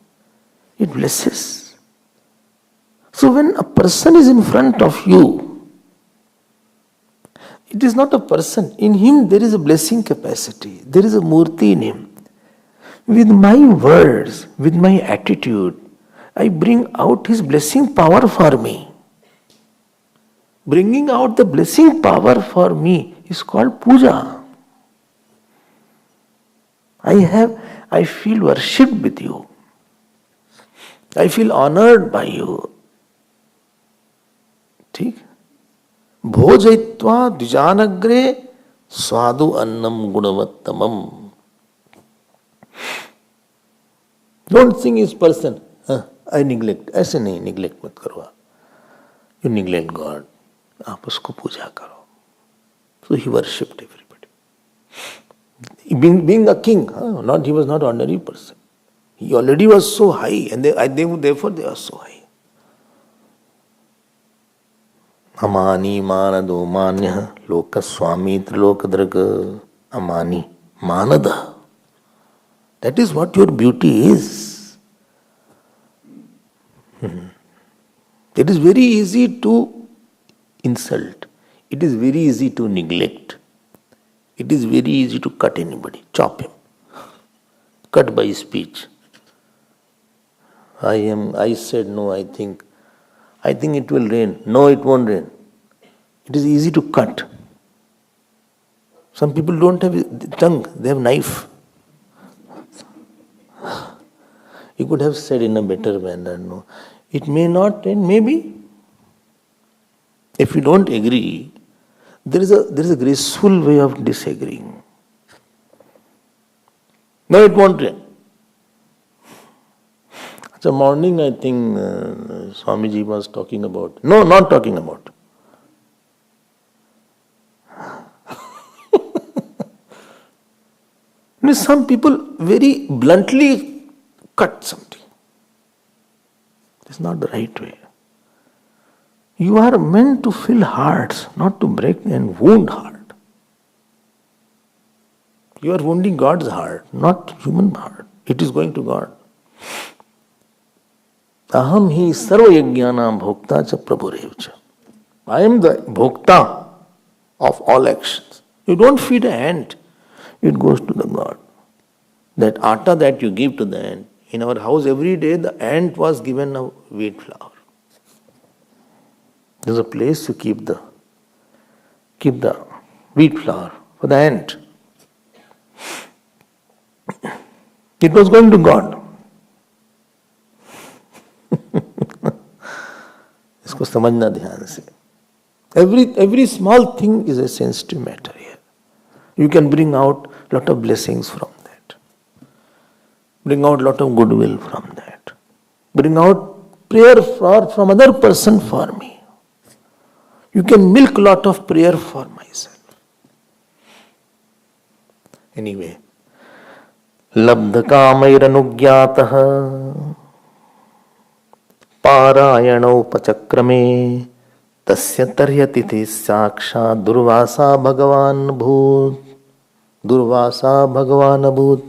It blesses. So when a person is in front of you, it is not a person. In him there is a blessing capacity. There is a murti in him. With my words, with my attitude, I bring out his blessing power for me. Bringing out the blessing power for me is called puja. I feel worshipped with you. I feel honored by you. ठीक भोजयित्वा द्विजानग्रे स्वादु अन्नम गुणवत्तमम. Don't think his person. I neglect. ऐसे नहीं, neglect मत करो आप. You neglect God. आप उसको पूजा करो. So he worshipped everybody. Being a king, he was not ordinary person. He already was so high, and therefore they are so high. Amani manado manya loka swami trilokadrga amani manada. That is what your beauty is. It is very easy to insult. It is very easy to neglect. It is very easy to cut anybody, chop him. Cut by speech. I said no, I think it will rain. No, it won't rain. It is easy to cut. Some people don't have tongue, they have knife. You could have said in a better manner, no. It may not rain, maybe. If you don't agree, there is a graceful way of disagreeing. No, it won't rain. So morning, I think Swamiji was talking about. No, not talking about. Maybe some people very bluntly cut something. It's not the right way. You are meant to fill hearts, not to break and wound heart. You are wounding God's heart, not human heart. It is going to God. Aham hi sarva yajnanam bhokta cha prabhurevcha. I am the bhokta of all actions. You don't feed an ant, it goes to the God. That atta that you give to the ant, in our house every day the ant was given a wheat flour. There's a place to keep the wheat flour for the ant. It was going to God. इसको समझना ध्यान से. Every small thing is a sensitive matter here. You can bring out lot of blessings from that. Bring out lot of goodwill from that. Bring out prayer from other person for me. You can milk lot of prayer for myself. Anyway, labdha kamairanugyatah पारायणोपचक्रमे तस्य तर्यतिथि साक्षात् दुर्वासा भगवान भूत. दुर्वासा भगवान भूत.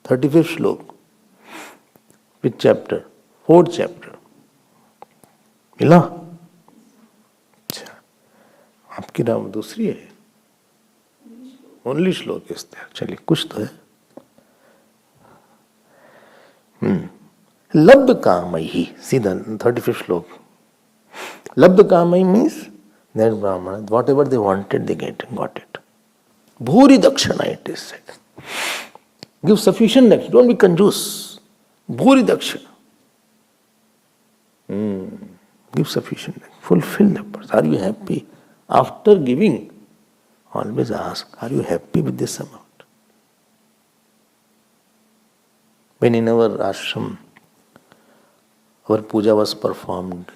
35th श्लोक. Which chapter? 4th chapter. मिला? अच्छा, आपकी नाम दूसरी है. ओनली श्लोक इस there. चलिए कुछ तो है. Labdha kamaihi. See the 35th slok. Labdha kamai means that Brahmana, whatever they wanted, they got it. Bhuri dakshana, it is said. Give sufficient dakshana. Don't be conjuice. Bhuri dakshana. Give sufficient dakshana. Fulfill the person. Are you happy? After giving, always ask, are you happy with this amount? When in our ashram, our puja was performed,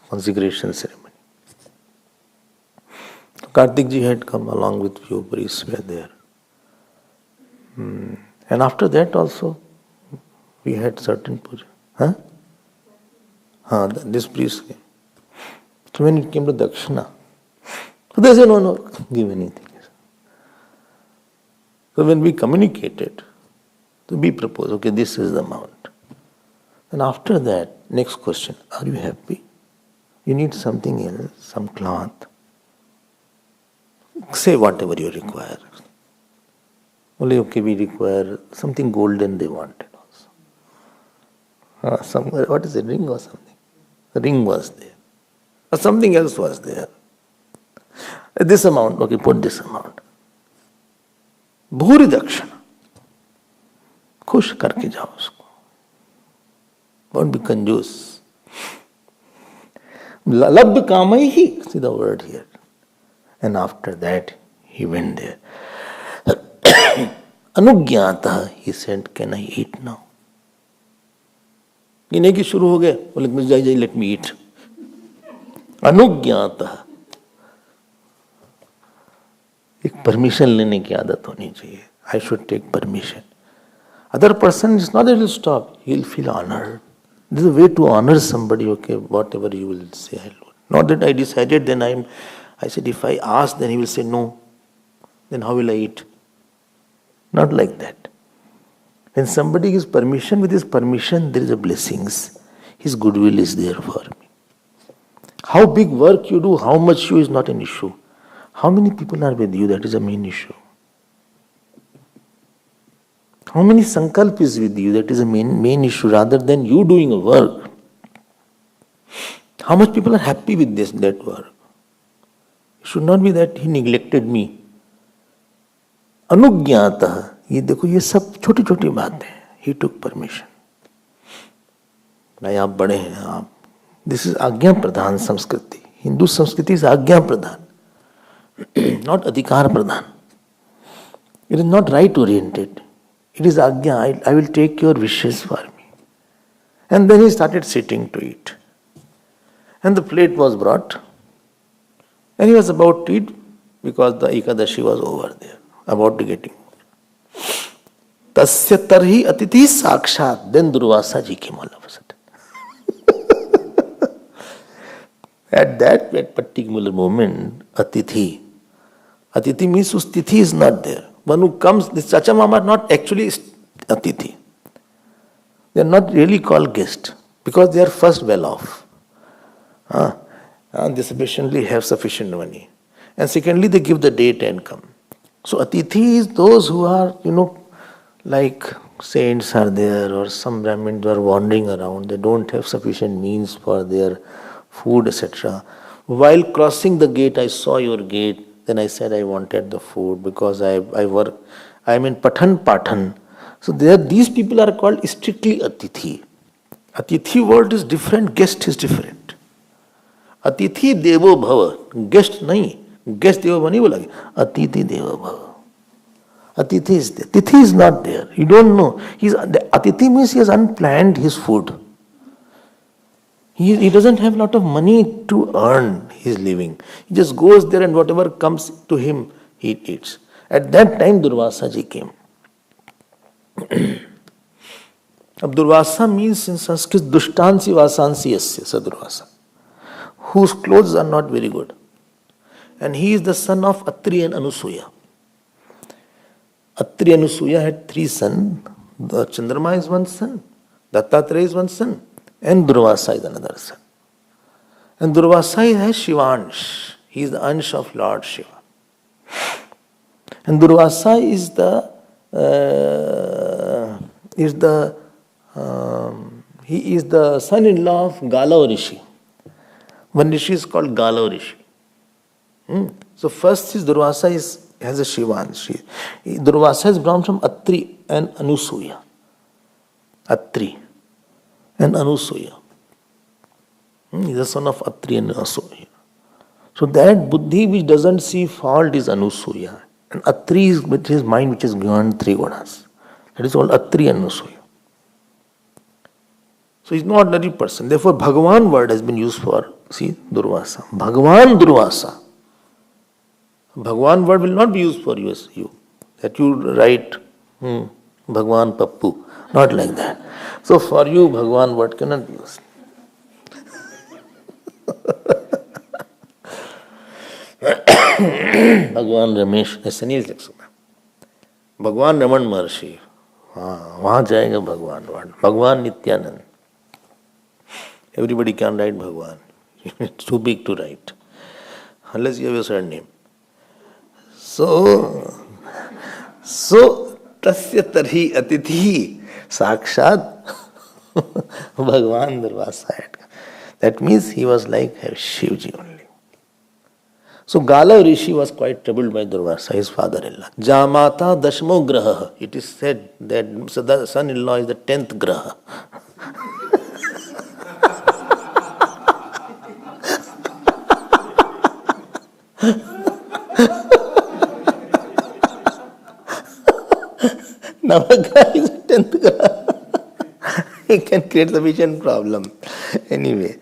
consecration ceremony. Kartik ji had come along with few priests were there. And after that also, we had certain puja. This priest came. So when it came to dakshina, so they said, no, give anything. So when we communicated, so we proposed, okay, this is the amount. And after that, next question, are you happy? You need something else, some cloth. Say whatever you require. Only, okay, we require something golden they wanted also. What is it, ring or something? The ring was there. Or something else was there. This amount, okay, put this amount. Bhuri dakshana. खुश करके जाओ उसको. Don't be conjuice. Labdha kamaihi. See the word here. And after that, he went there. Anugyatah, he said, can I eat now? ये नहीं कि शुरू हो गया, बोले जाइए, let me eat. Anugyatah. एक परमिशन लेने की आदत होनी चाहिए. I should take permission. Other person is not that he will stop, he will feel honored. This is a way to honor somebody, okay, whatever you will say, I will. Not that I decided, then I said if I ask, then he will say no. Then how will I eat? Not like that. When somebody gives permission, with his permission there is a blessings. His goodwill is there for me. How big work you do, how much you is not an issue. How many people are with you, that is a main issue. How many sankalp is with you, that is a main issue, rather than you doing a work. How much people are happy with that work. It should not be that he neglected me. Anugyatah, ये देखो ये सब छोटी छोटी बातें हैं. He took permission. भाई आप बड़े हैं आप. This is आज्ञा प्रधान संस्कृति. Hindu संस्कृति is आज्ञा प्रधान, not अधिकार प्रधान. It is not right oriented. It is ajna, I will take your wishes for me. And then he started sitting to eat. And the plate was brought. And he was about to eat because the Ekadashi was over there, about to get him. Tasya tarhi atithi sakshat. Then Durvasa ji came all of a sudden. At that particular moment, Atithi means whose tithi is not there. One who comes, the Chacha Mama are not actually Atithi. They are not really called guest because they are first well off. They sufficiently have sufficient money. And secondly, they give the date and come. So Atithi is those who are, like saints are there or some Brahmins are wandering around. They don't have sufficient means for their food, etc. While crossing the gate, I saw your gate. Then I said I wanted the food because I am in Pathan. So these people are called strictly Atithi. Atithi word is different, guest is different. Atithi Devo Bhava. Guest nahi. Guest Devo Bhava nahi bola. Atithi Devo Bhava. Atithi is there. Tithi is not there. You don't know. Atithi means he has unplanned his food. He doesn't have a lot of money to earn his living. He just goes there and whatever comes to him, he eats. At that time, Durvasa ji came. Durvasa means in Sanskrit, Dushtansi Vasansi Yasya Sadurvasa, whose clothes are not very good. And he is the son of Atri and Anusuya. Atri and Anusuya had 3 sons. The Chandrama is one son, Dattatreya is one son, and Durvasa is another son. And Durvasa has Shivansh. He is the Ansh of Lord Shiva. And Durvasa is the son-in-law of Galav Rishi. One Rishi is called Galav Rishi. So first is Durvasa has a Shivansh. Durvasa is born from Atri and Anusuya. Atri and Anusuya. He is the son of Atri and Anusuya. So that Buddhi which doesn't see fault is Anusuya. And Atri is with his mind which is beyond 3 gunas. That is called Atri and Anusuya. So he is not an ordinary person. Therefore, Bhagavan word has been used for, Durvasa. Bhagavan Durvasa. Bhagavan word will not be used for you as you. That you write, Bhagavan Pappu. Not like that. So for you, Bhagavan word cannot be used. भगवान रमेश ऐसा नहीं लिख सकता. भगवान रमन महर्षि, वहां जाएगा भगवान word. भगवान Nityanand. Everybody can write Bhagwan. It's too big to write. Unless you have a surname. So tasya tarhi atithi sakshat Bhagwan Durvasa. That means he was like Shivji only. So Galav Rishi was quite troubled by Durvasa, his father-in-law. Jamata dashmo graha. It is said that the son-in-law is the 10th graha. Navagraha is the 10th graha. He can create sufficient problem. Anyway,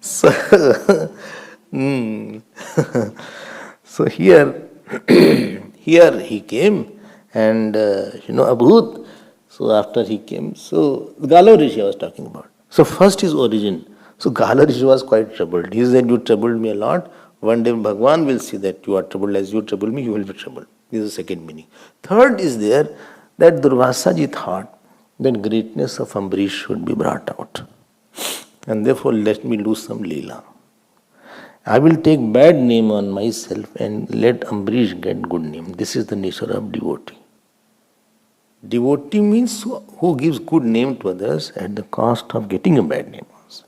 so here he came and Abhut. So after he came, so Galav Rishi I was talking about. So first his origin. So Galav Rishi was quite troubled. He said, you troubled me a lot. One day Bhagwan will see that you are troubled as you trouble me, you will be troubled. This is the second meaning. Third is there that Durvasa ji thought that greatness of Ambarish should be brought out. And therefore let me do some leela. I will take bad name on myself and let Ambarish get good name. This is the nature of devotee. Devotee means who gives good name to others at the cost of getting a bad name also.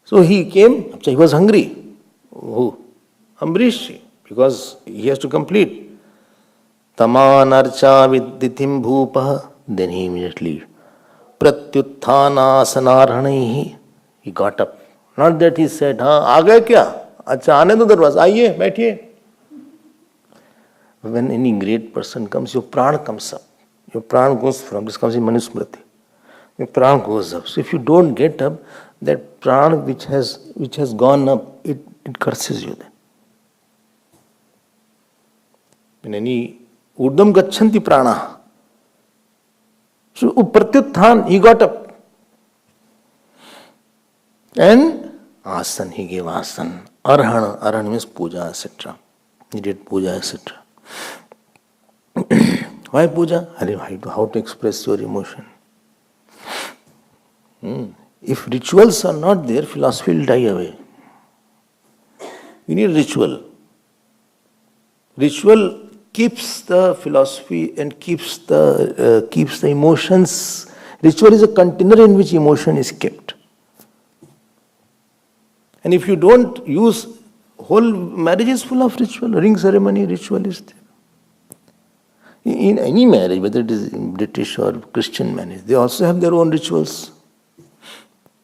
So he came, he was hungry. Who? Ambarish, because he has to complete. Tamanarcha viddithim bhupaha. Then he immediately pratyuthana asanarhanaihi. He got up. Not that he said, aa gaye kya? Acha aane do darwaza, aaiye, baithiye. When any great person comes, your prana comes up. Your prana goes from, this comes in Manusmriti. Your prana goes up. So if you don't get up, that prana which has gone up, it curses you then. In any urdam gacchanti prana. So Pratyuthan, he got up. And asan, he gave asan. Arhan means puja, etc. He did puja, etc. Why puja? How to express your emotion. If rituals are not there, philosophy will die away. You need ritual. Ritual keeps the philosophy and keeps the emotions. Ritual is a container in which emotion is kept. And if you don't use, whole marriage is full of ritual. Ring ceremony, ritual is there. In any marriage, whether it is British or Christian marriage, they also have their own rituals.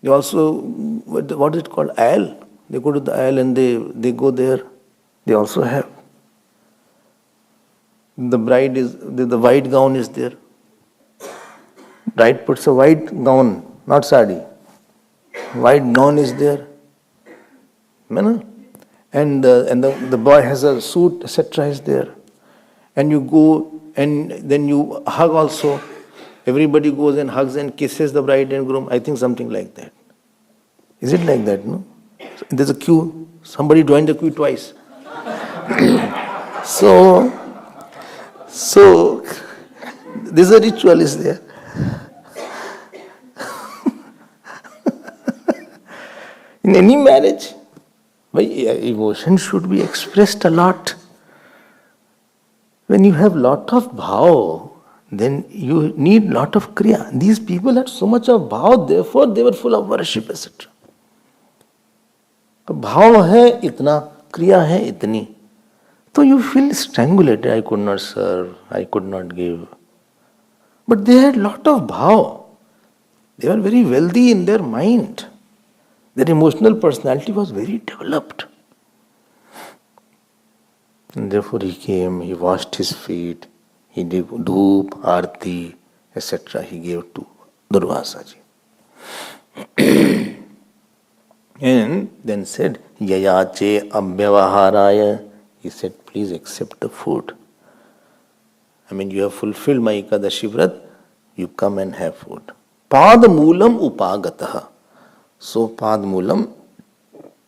They also, what is it called? Aisle. They go to the aisle and they go there. They also have. The bride is, the white gown is there. Bride puts a white gown, not sari. White gown is there. And the boy has a suit, etc. is there. And you go and then you hug also. Everybody goes and hugs and kisses the bride and groom. I think something like that. Is it like that, no? There's a queue. Somebody joined the queue twice. So there's a ritual is there. In any marriage, emotion should be expressed a lot. When you have lot of bhav, then you need lot of kriya. These people had so much of bhav, therefore they were full of worship, etc. Bhav hai itna, kriya hai itni. So you feel strangulated. I could not serve, I could not give. But they had lot of bhav. They were very wealthy in their mind. Their emotional personality was very developed. And therefore he came, he washed his feet, he did dhoop, arti, etc. He gave to Durvasa ji. And then said, Yayache abhyavaharaya. He said, please accept the food. I mean, you have fulfilled my Ekadashi Vrat, you come and have food. Padmulam upagataha. So Padmulam,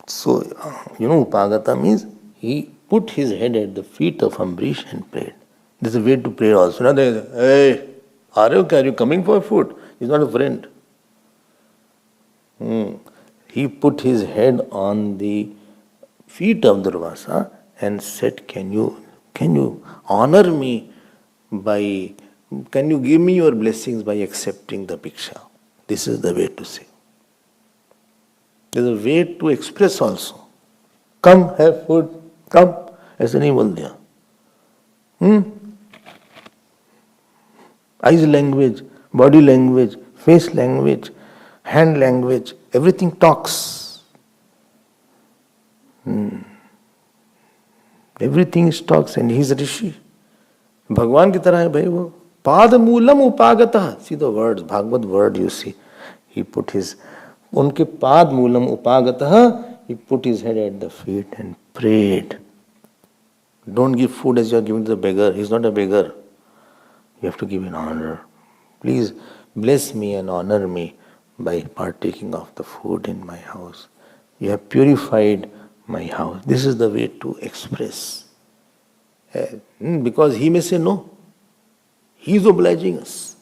upagata means he put his head at the feet of Ambarish and prayed. There's a way to pray also. Not hey, are you coming for food? He's not a friend. He put his head on the feet of Durvasa and said, can you honor me can you give me your blessings by accepting the bhiksha? This is the way to say. There's a way to express also. Come, have food, come. ऐसा नहीं बोल दिया. Eyes language, body language, face language, hand language, everything talks. Everything is talks and he is a rishi. भगवान की तरह है भाई वो. पादमूलम उपागतः. See the words, Bhagavad word you see. He put his, उनके पादमूलम उपागतः, he put his head at the feet and prayed. Don't give food as you are giving to the beggar. He is not a beggar. You have to give an honor. Please bless me and honor me by partaking of the food in my house. You have purified my house. This is the way to express. Because he may say no. He is obliging us.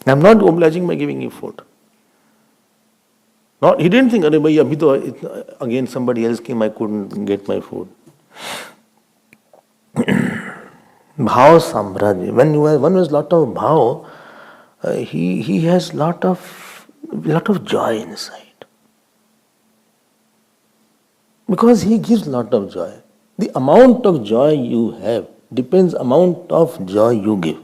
I am not obliging by giving you food. Not, he didn't think, again somebody else came, I couldn't get my food. Bhav samraj. When one has lot of bhav, he has lot of joy inside. Because he gives lot of joy. The amount of joy you have depends amount of joy you give.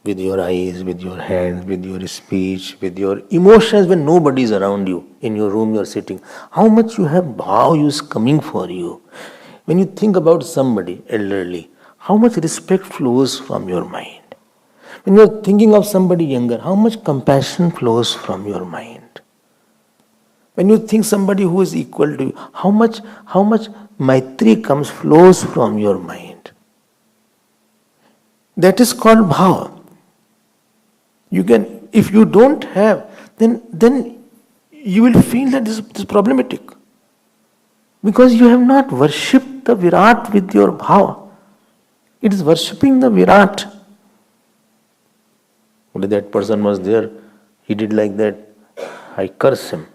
With your eyes, with your hands, with your speech, with your emotions when nobody is around you. In your room you are sitting. How much you have bhav is coming for you. When you think about somebody elderly, how much respect flows from your mind. When you are thinking of somebody younger, how much compassion flows from your mind. When you think somebody who is equal to you, how much maitri flows from your mind. That is called bhava. You can, if you don't have, then you will feel that this is problematic. Because you have not worshipped the Virat with your bhava. It is worshipping the Virat. Only that person was there, he did like that, I curse him.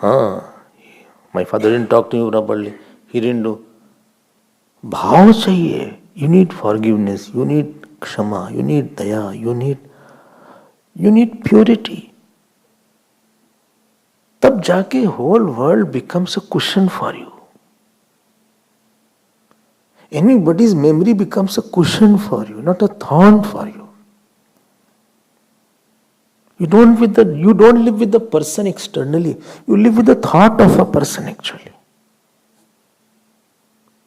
My father didn't talk to you properly, he didn't do. Bhav chahiye. You need forgiveness, you need kshama, you need daya, you need purity. तब जाके whole world becomes a cushion for you. Anybody's memory becomes a cushion for you, not a thorn for you. You don't live with the person externally. You live with the thought of a person actually.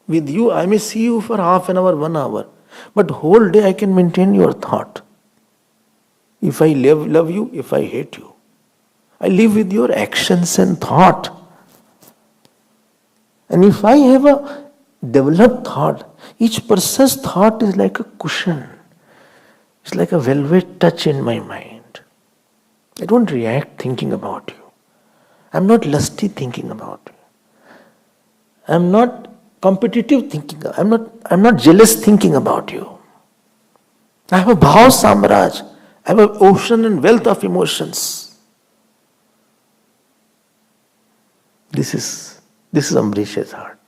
With you, I may see you for half an hour, 1 hour, but whole day I can maintain your thought. If I love you, if I hate you. I live with your actions and thought. And if I have a developed thought, each person's thought is like a cushion. It's like a velvet touch in my mind. I don't react thinking about you. I'm not lusty thinking about you. I'm not competitive thinking. I'm not jealous thinking about you. I have a bhav samraj. I have an ocean and wealth of emotions. This is Ambarish's heart.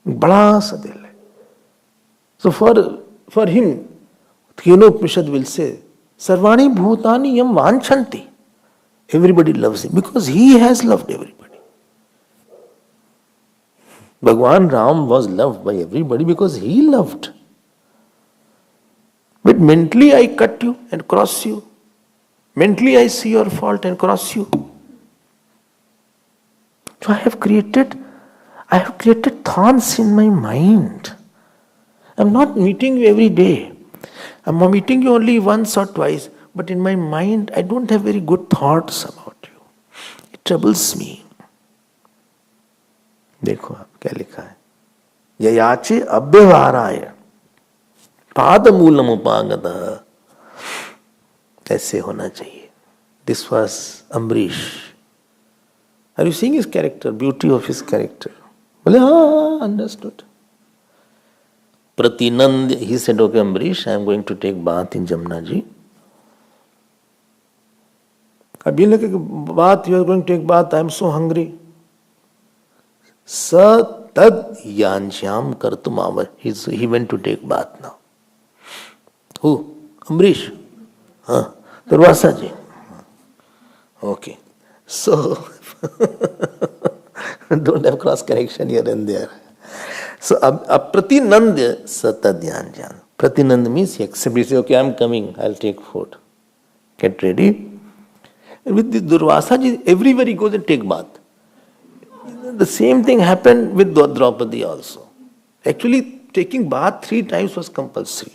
Bada sa dil hai. So for him, Upnishad will say, Sarvani bhutani yam vanchanti. Everybody loves him because he has loved everybody. Bhagwan Ram was loved by everybody because he loved. But mentally I cut you and cross you. Mentally I see your fault and cross you. So I have created thorns in my mind. I'm not meeting you every day. I'm meeting you only once or twice. But in my mind, I don't have very good thoughts about you. It troubles me. देखो आप क्या लिखा है ययाचे अव्यवहाराय पादमूलम उपागत ऐसे होना चाहिए. This was Ambarish. Are you seeing his character, beauty of his character? Well, understood. Pratinand, he said, okay Ambarish, I am going to take bath in Jamna ji. अब ये लगे कि बात, you are going to take bath, I am so hungry. Sa tad yanjyam kartum avar. He went to take bath now. Who? Ambarish? Durvasa ji. Okay. So, don't have cross connection here and there. So, Pratinand Satad Yanjyam. Pratinand means he accepts. He says, okay, I am coming, I will take food. Get ready. And with this Durvasa ji, everywhere he goes and take bath. The same thing happened with Draupadi also. Actually, taking bath 3 times was compulsory.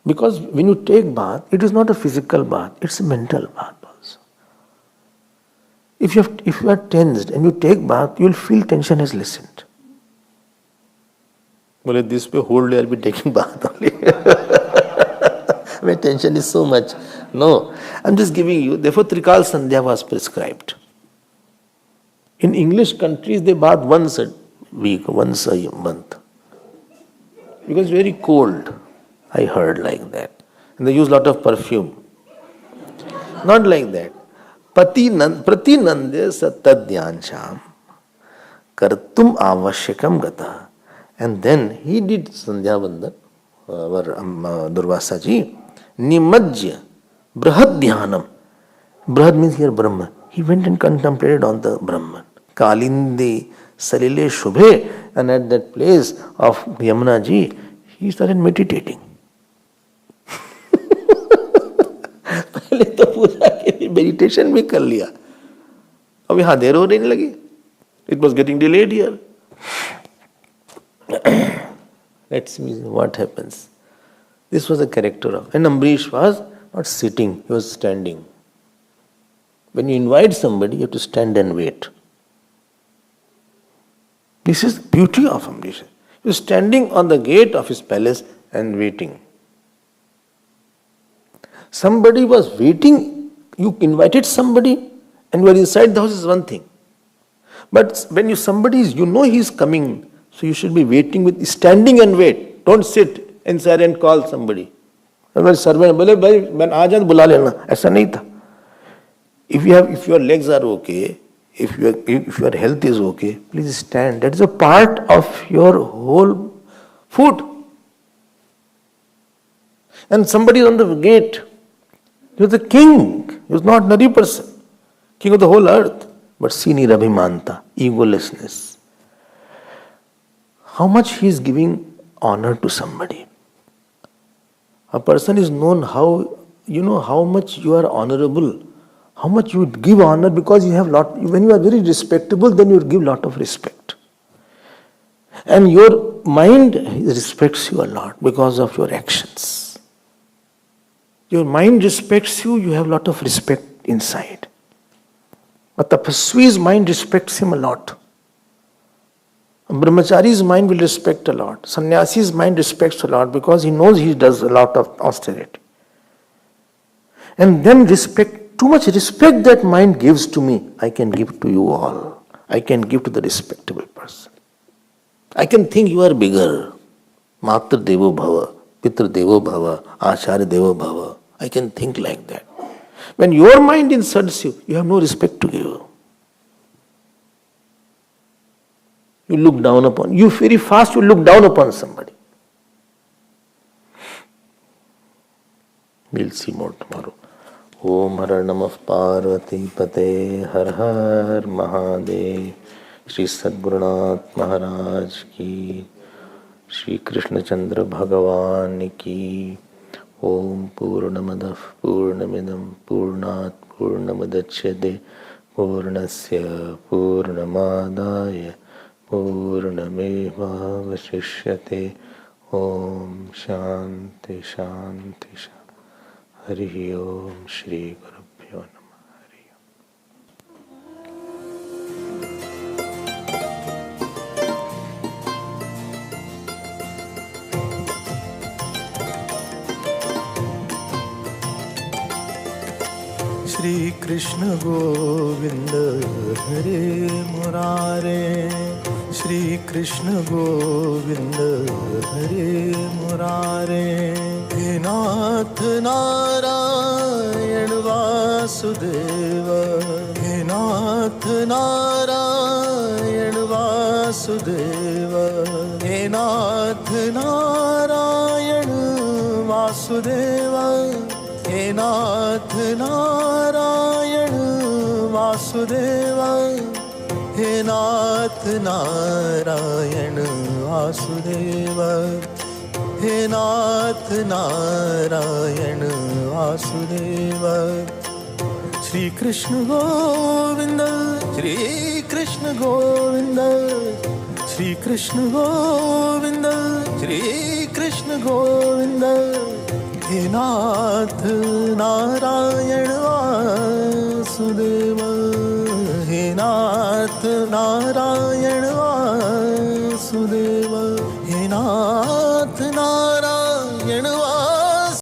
Because when you take bath, it is not a physical bath, it's a mental bath also. If you are tensed and you take bath, you will feel tension has lessened. Well, this way whole day I will be taking bath only. My tension is so much. No, I am just giving you, therefore Trikal Sandhya was prescribed. In English countries, they bath once a week, once a month. Because it's very cold, I heard like that. And they use a lot of perfume. Not like that. Pratinandya satadyancham kartum avashyakam gata. And then he did Sandhya Vandan, our Durvasa ji, nimajya brahad dhyanam. Brahad means here Brahman. He went and contemplated on the Brahman. Kalindi Salile Shubhe, and at that place of Yamuna ji, he started meditating. पहले तो पूजा के लिए meditation भी कर लिया. अब यहाँ देर हो नहीं लगी. It was getting delayed here. Let's see what happens. This was the character of, and Ambarish was not sitting, he was standing. When you invite somebody, you have to stand and wait. This is the beauty of Ambarish. He He was standing on the gate of his palace and waiting. Somebody was waiting. You invited somebody and you are inside the house is one thing. But when somebody is, he is coming, so you should be waiting with standing and wait. Don't sit inside and call somebody. Servant बोले भाई मैं आ जाऊँ बुला लेना, ऐसा नहीं था. If your legs are okay, if your health is okay, please stand. That is a part of your whole food. And somebody is on the gate. He was the king. He was not an ordinary person. King of the whole earth. But see nirabhimanta, egolessness. How much he is giving honor to somebody. A person is known how much you are honorable, how much you would give honor because you have when you are very respectable, then you give lot of respect. And your mind respects you a lot because of your actions. Your mind respects you, you have lot of respect inside. A tapasvi's mind respects him a lot. A brahmachari's mind will respect a lot. Sannyasi's mind respects a lot because he knows he does a lot of austerity. And then too much respect that mind gives to me, I can give to you all. I can give to the respectable person. I can think you are bigger. Matra Devo Bhava, Pitra Devo Bhava, Acharya Devo Bhava. I can think like that. When your mind insults you, you have no respect to give. You look down upon, you very fast you look down upon somebody. We'll see more tomorrow. Om Har Namah Parvati Pate Har Har Mahadev. Shri Sadgurunath Maharaj Ki, Shri Krishna Chandra Bhagavan Ki. Om Purnamadav Purnamidam Purnat Purnamadachyate Purnasya Purnamadaya Purnameva Vashishyate. Om Shanti Shanti Shanti. Hari Om Shri Gurubhyo Namah. Hari Om. Shri Krishna Govinda Hare Murare, Shri Krishna Govinda Hare Murare, He Nath Narayan Vasudeva, He Nath Narayan Vasudeva, He Nath Narayan Vasudeva, He Nath Narayan Vasudeva, He Nath Narayan Vasudeva, He Nath Narayan Vasudeva. Shri Krishna Govinda, Shri Krishna Govinda, Shri Krishna Govinda, Shri Krishna Govinda. He Nath Narayan Vasudeva, He Nath Narayan Vasudeva, He Nath Narayan